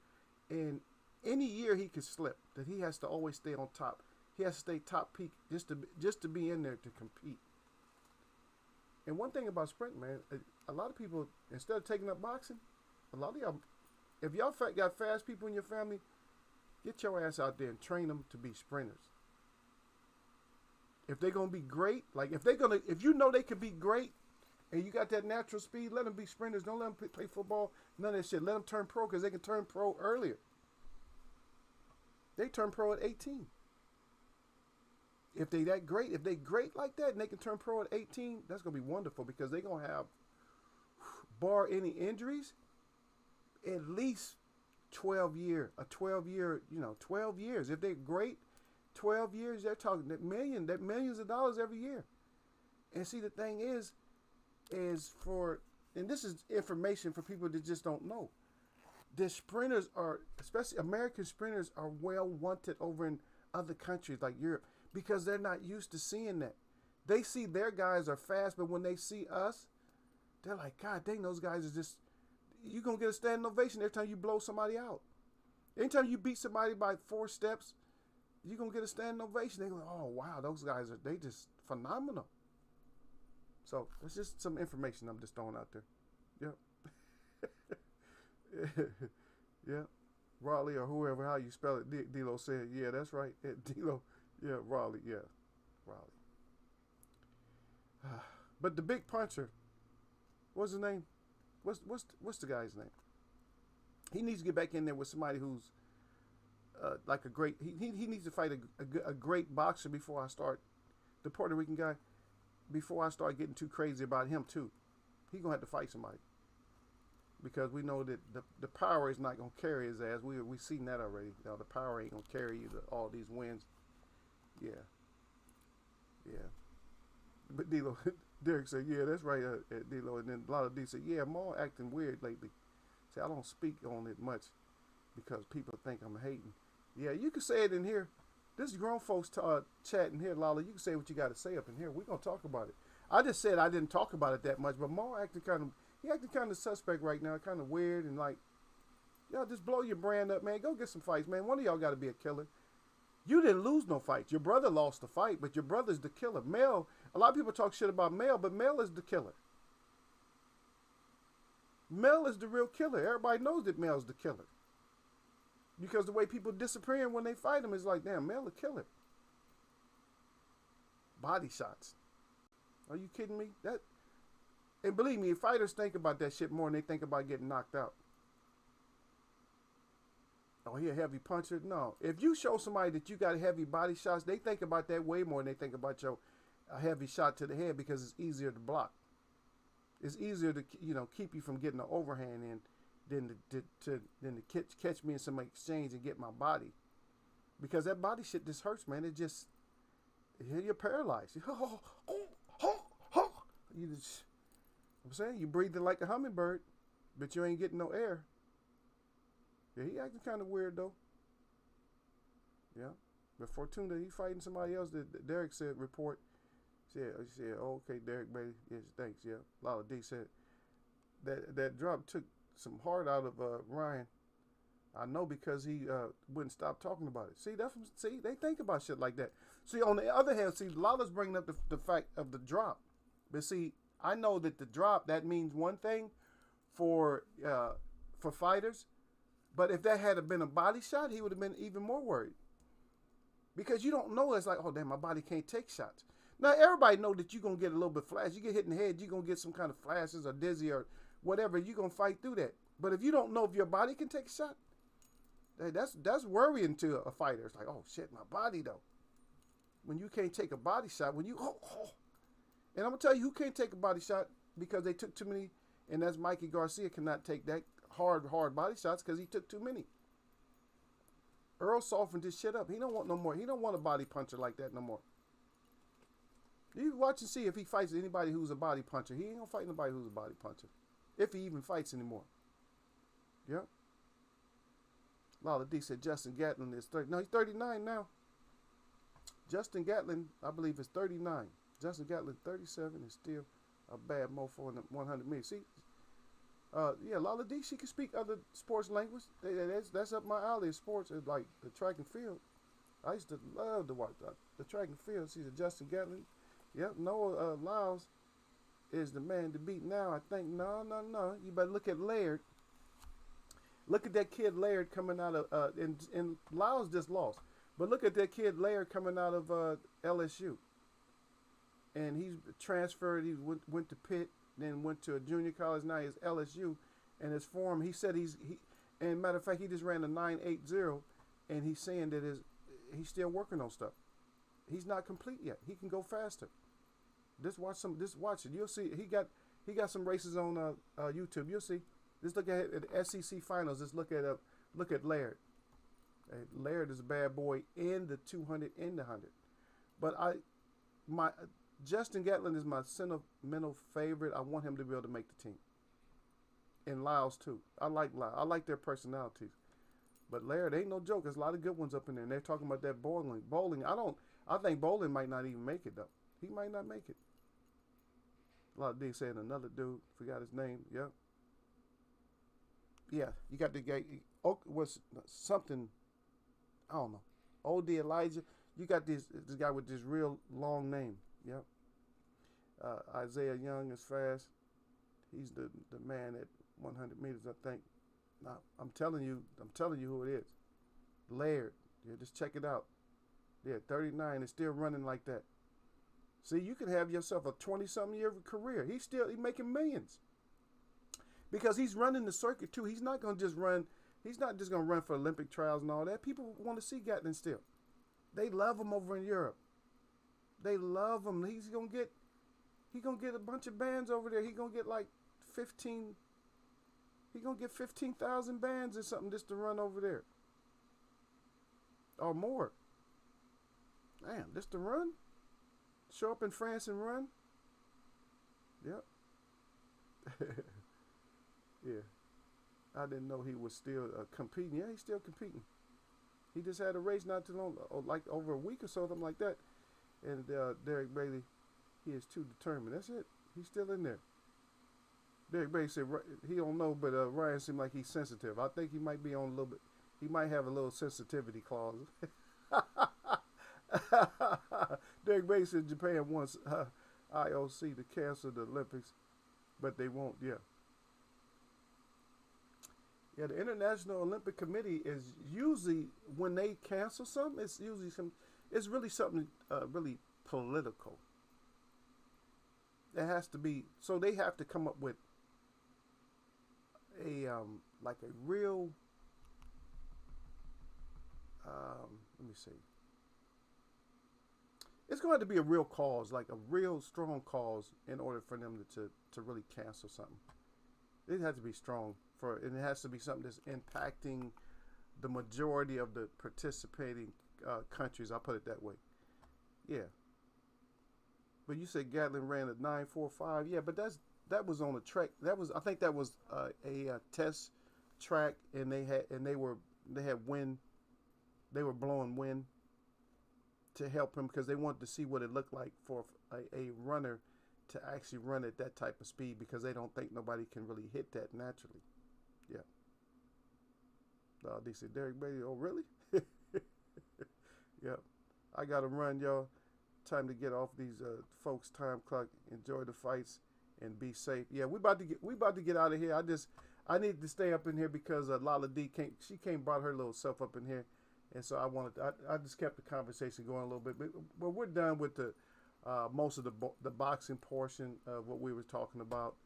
and any year he could slip, that he has to always stay on top. He has to stay top peak just to be in there to compete. And one thing about sprint, man, a lot of people, instead of taking up boxing, a lot of y'all, if y'all got fast people in your family, get your ass out there and train them to be sprinters. If they're gonna be great, like if you know they could be great, and you got that natural speed, let them be sprinters. Don't let them play football, none of that shit. Let them turn pro because they can turn pro earlier. They turn pro at 18. If they great like that and they can turn pro at 18, that's going to be wonderful because they're going to have, bar any injuries, at least 12 years. 12 years. If they're great, 12 years, they're talking that millions of dollars every year. And see, the thing is and this is information for people that just don't know. The sprinters especially American sprinters, are well wanted over in other countries like Europe because they're not used to seeing that. They see their guys are fast, but when they see us, they're like, God dang, those guys are just, you're going to get a standing ovation every time you blow somebody out. Anytime you beat somebody by 4 steps, you're going to get a standing ovation. They're like, oh, wow, those guys they just phenomenal. So it's just some information I'm just throwing out there. Yep. Yeah. Raleigh or whoever, how you spell it. D-Lo said, yeah, that's right. D-Lo, yeah, Raleigh, yeah. Raleigh. But the big puncher, what's his name? What's the guy's name? He needs to get back in there with somebody who's like a great, he needs to fight a great boxer before I start, the Puerto Rican guy, before I start getting too crazy about him too. He's going to have to fight somebody. Because we know that the power is not going to carry his ass. We've seen that already. You know, the power ain't going to carry you all these wins. Yeah. Yeah. But D-Lo, Derek said, yeah, that's right, D-Lo. And then a lot of D said, yeah, Maul acting weird lately. See, I don't speak on it much because people think I'm hating. Yeah, you can say it in here. This is grown folks chatting here, Lala. You can say what you got to say up in here. We're going to talk about it. I just said I didn't talk about it that much, but Maul acting kind of suspect right now, kind of weird, and like, y'all just blow your brand up, man. Go get some fights, man. One of y'all got to be a killer. You didn't lose no fights. Your brother lost the fight, but your brother's the killer. Mel, a lot of people talk shit about Mel, but Mel is the killer. Mel is the real killer. Everybody knows that Mel's the killer. Because the way people disappearing when they fight him is like, damn, Mel a killer. Body shots. Are you kidding me? And believe me, fighters think about that shit more than they think about getting knocked out. Oh, he a heavy puncher? No. If you show somebody that you got heavy body shots, they think about that way more than they think about a heavy shot to the head because it's easier to block. It's easier to keep you from getting an overhand in than to catch me in some exchange and get my body. Because that body shit just hurts, man. You're paralyzed. I'm saying, you breathing like a hummingbird, but you ain't getting no air. Yeah, he acting kind of weird though. Yeah, but Fortuna, he fighting somebody else. That Derek said report. He said, oh, okay, Derek, baby. Yes, thanks. Yeah, Lala D said that drop took some heart out of Ryan. I know because he wouldn't stop talking about it. See, they think about shit like that. See, on the other hand, Lala's bringing up the fact of the drop, but see, I know that the drop, that means one thing for fighters, but if that had been a body shot, he would have been even more worried. Because you don't know, it's like, oh damn, my body can't take shots. Now everybody know that you're gonna get a little bit flash. You get hit in the head, you're gonna get some kind of flashes or dizzy or whatever, you're gonna fight through that. But if you don't know if your body can take a shot, That's worrying to a fighter. It's like, oh shit, my body though. When you can't take a body shot, when you and I'm gonna tell you who can't take a body shot because they took too many, and that's Mikey Garcia cannot take that hard body shots because he took too many. Earl softened his shit up. He don't want no more. He don't want a body puncher like that no more. You watch and see if he fights anybody who's a body puncher. He ain't gonna fight nobody who's a body puncher, if he even fights anymore. Yep. Lala D said Justin Gatlin is 30. No, he's 39 now. Justin Gatlin, I believe, is 39. Justin Gatlin, 37, is still a bad mofo in the 100 meters. See, yeah, Lala D, she can speak other sports language. That's up my alley. Sports is like the track and field. I used to love to watch the track and field. See the Justin Gatlin. Yep, Noah Lyles is the man to beat now. I think no. You better look at Laird. Look at that kid Laird coming out of and Lyles just lost. But look at that kid Laird coming out of LSU. And he's transferred. He went to Pitt, then went to a junior college. Now he's LSU. And his form, he said and matter of fact, he just ran a 9.80, and he's saying that he's still working on stuff. He's not complete yet. He can go faster. Just watch it. You'll see. He got some races on YouTube. You'll see. Just look at the SEC finals. Just look at Laird. Laird is a bad boy in the 200 and the 100. But Justin Gatlin is my sentimental favorite. I want him to be able to make the team. And Lyles too. I like Lyles. I like their personalities. But Laird ain't no joke. There's a lot of good ones up in there. And they're talking about that bowling. I think bowling might not even make it though. He might not make it. A lot of D saying another dude, forgot his name. Yeah. Yeah, you got the guy. Was something? I don't know. O.D. Elijah. You got this guy with this real long name. Yep. Isaiah Young is fast. He's the man at 100 meters, I think. Now, I'm telling you who it is. Laird. Yeah, just check it out. Yeah, 39 is still running like that. See, you could have yourself a 20-something year career. He's making millions. Because he's running the circuit too. He's not going to just run. He's not just going to run for Olympic trials and all that. People want to see Gatlin still. They love him over in Europe. They love him. He's going to get a bunch of bands over there. He's going to get like 15. He's going to get 15,000 bands or something just to run over there. Or more. Damn, just to run? Show up in France and run? Yep. Yeah. I didn't know he was still competing. Yeah, he's still competing. He just had a race not too long, like over a week or so, something like that. And Derek Bailey, he is too determined. That's it. He's still in there. Derek Bailey said he don't know, but Ryan seemed like he's sensitive. I think he might be on a little bit. He might have a little sensitivity clause. Derek Bailey said Japan wants IOC to cancel the Olympics, but they won't. Yeah. Yeah, the International Olympic Committee is usually, when they cancel something, it's really something really political. It has to be, so they have to come up with a like a real let me see. It's going to have to be a real cause, like a real strong cause, in order for them to really cancel something. It has to be strong. And it has to be something that's impacting the majority of the participating countries. I'll put it that way. Yeah. But you said Gatlin ran at 9.45. Yeah, but that was on a track. I think that was a test track, and they had wind. They were blowing wind to help him because they wanted to see what it looked like for a runner to actually run at that type of speed, because they don't think nobody can really hit that naturally. Yeah. They said, Derek Bailey, oh, really? Yep. I got to run, y'all. Time to get off these folks' time clock. Enjoy the fights and be safe. Yeah, we about to get out of here. I need to stay up in here because Lala D can't brought her little self up in here. And so I just kept the conversation going a little bit. But we're done with the most of the boxing portion of what we were talking about.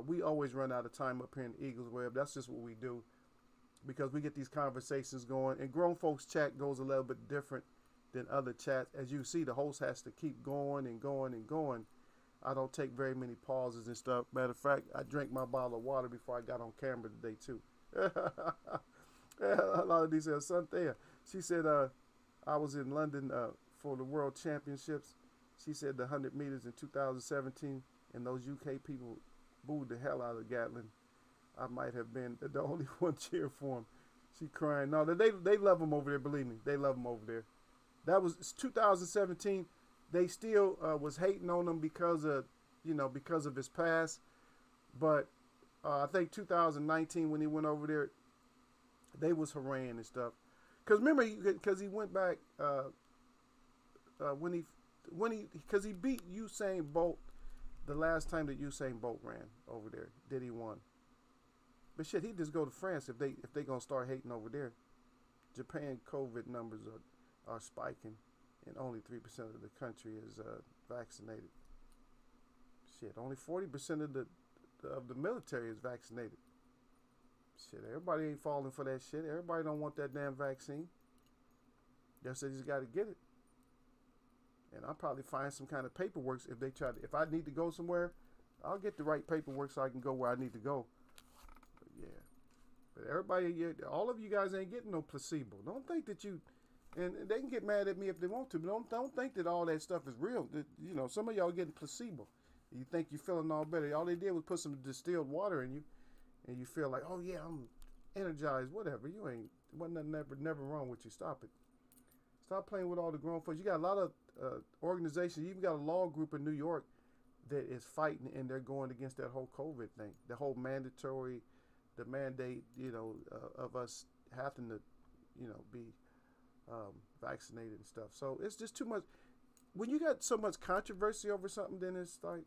We always run out of time up here in Eagles Web. That's just what we do. because we get these conversations going, and grown folks chat goes a little bit different than other chats. As you see, the host has to keep going and going and going. I don't take very many pauses and stuff. Matter of fact, I drank my bottle of water before I got on camera today too. A lot of these are Santhea. She said, I was in London for the World Championships. She said the 100 meters in 2017, and those UK people booed the hell out of Gatlin. I might have been the only one cheer for him. She crying. No, they love him over there. Believe me, they love him over there. That was 2017. They still was hating on him because of his past. But I think 2019 when he went over there, they was haranguing and stuff. Cause remember, because he went back because he beat Usain Bolt the last time that Usain Bolt ran over there. Did he won? But shit, he just go to France if they gonna start hating over there. Japan COVID numbers are spiking, and only 3% of the country is vaccinated. Shit, only 40% of the military is vaccinated. Shit, everybody ain't falling for that shit. Everybody don't want that damn vaccine. Just they just got to get it. And I'll probably find some kind of paperwork if I need to go somewhere, I'll get the right paperwork so I can go where I need to go. But yeah. But everybody, all of you guys ain't getting no placebo. Don't think that and they can get mad at me if they want to, but don't think that all that stuff is real. Some of y'all getting placebo. You think you're feeling all better. All they did was put some distilled water in you, and you feel like, oh yeah, I'm energized, whatever. You ain't, wasn't never wrong with you. Stop it. Stop playing with all the grown folks. You got a lot of organizations. You even got a law group in New York that is fighting, and they're going against that whole COVID thing. The whole mandate, of us having to, be vaccinated and stuff. So it's just too much. When you got so much controversy over something, then it's like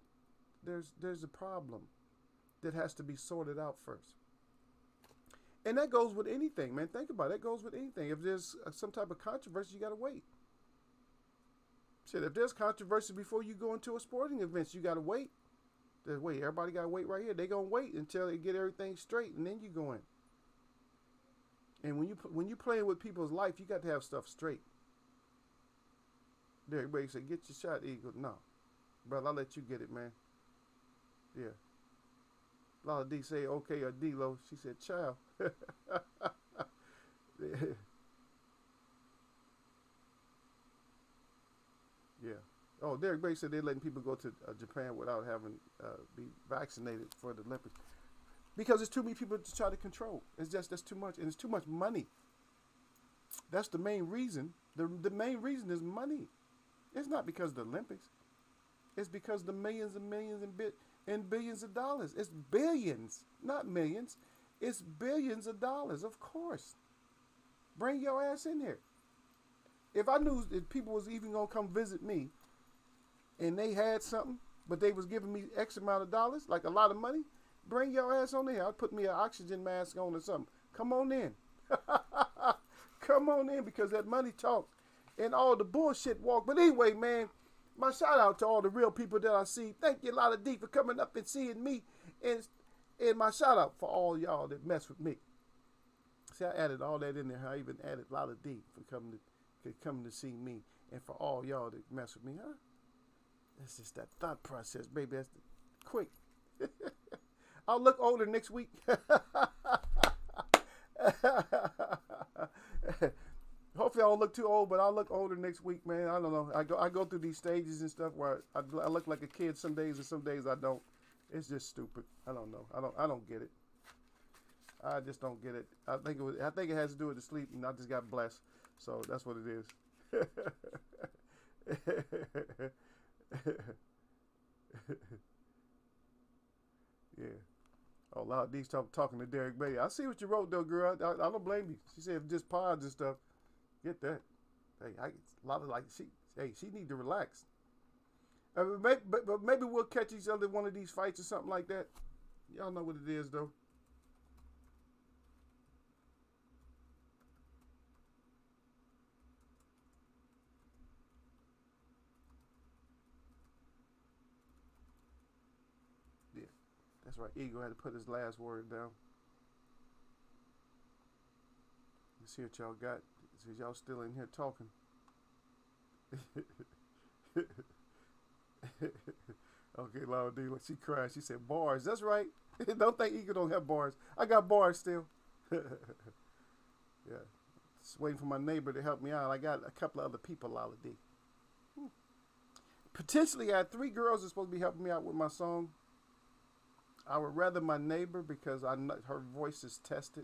there's a problem that has to be sorted out first. And that goes with anything, man. Think about it. That goes with anything. If there's some type of controversy, you got to wait. Shit, if there's controversy before you go into a sporting event, you got to wait. Wait, everybody got to wait right here. They going to wait until they get everything straight, and then you go in. And when you playing with people's life, you got to have stuff straight. There, everybody say, get your shot, Eagle. No. Brother, I'll let you get it, man. Yeah. Lala D say, okay, or D-Lo. She said, child. Yeah. Oh, Derek Bay said they're letting people go to Japan without having be vaccinated for the Olympics. Because there's too many people to try to control. That's too much. And it's too much money. That's the main reason. The main reason is money. It's not because of the Olympics. It's because the millions and millions and billions of dollars. It's billions, not millions. It's billions of dollars, of course. Bring your ass in here. If I knew that people was even going to come visit me and they had something, but they was giving me X amount of dollars, like a lot of money, bring your ass on in here. I'll put me an oxygen mask on or something. Come on in. Come on in, because that money talks and all the bullshit walk. But anyway, man, my shout out to all the real people that I see. Thank you, Lotta D, for coming up and seeing me. And my shout out for all y'all that mess with me. See, I added all that in there. I even added Lotta D for coming to see me. And for all y'all that mess with me, huh? That's just that thought process, baby. That's quick. I'll look older next week. Hopefully I don't look too old, but I'll look older next week, man. I don't know. I go through these stages and stuff where I look like a kid some days and some days I don't. It's just stupid. I don't know. I don't get it. I just don't get it. I think it has to do with the sleep, and I just got blessed. So that's what it is. Yeah. Oh, a lot of these talking to Derek Bay. I see what you wrote, though, girl. I don't blame you. She said just pods and stuff. Get that. Hey, a lot of she need to relax. But maybe we'll catch each other in one of these fights or something like that. Y'all know what it is, though. Yeah, that's right. Eagle had to put his last word down. Let's see what y'all got. Since y'all still in here talking. Okay, Laura D, she cried. She said, bars. That's right. Don't think Eagle don't have bars. I got bars still. Yeah. Just waiting for my neighbor to help me out. I got a couple of other people, Laura D. Potentially, I had 3 girls that's supposed to be helping me out with my song. I would rather my neighbor because I know her voice is tested.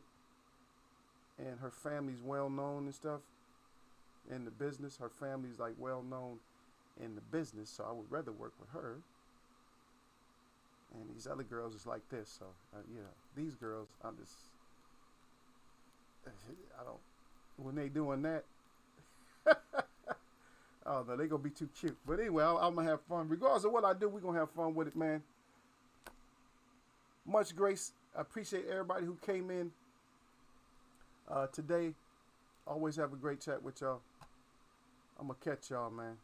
And her family's well known and stuff in the business. Her family's like well known in the business, so I would rather work with her. And these other girls is like this, so you know, these girls, I don't. When they doing that, oh no, they gonna be too cute. But anyway, I'm gonna have fun. Regardless of what I do, we gonna have fun with it, man. Much grace. I appreciate everybody who came in today. Always have a great chat with y'all. I'm gonna catch y'all, man.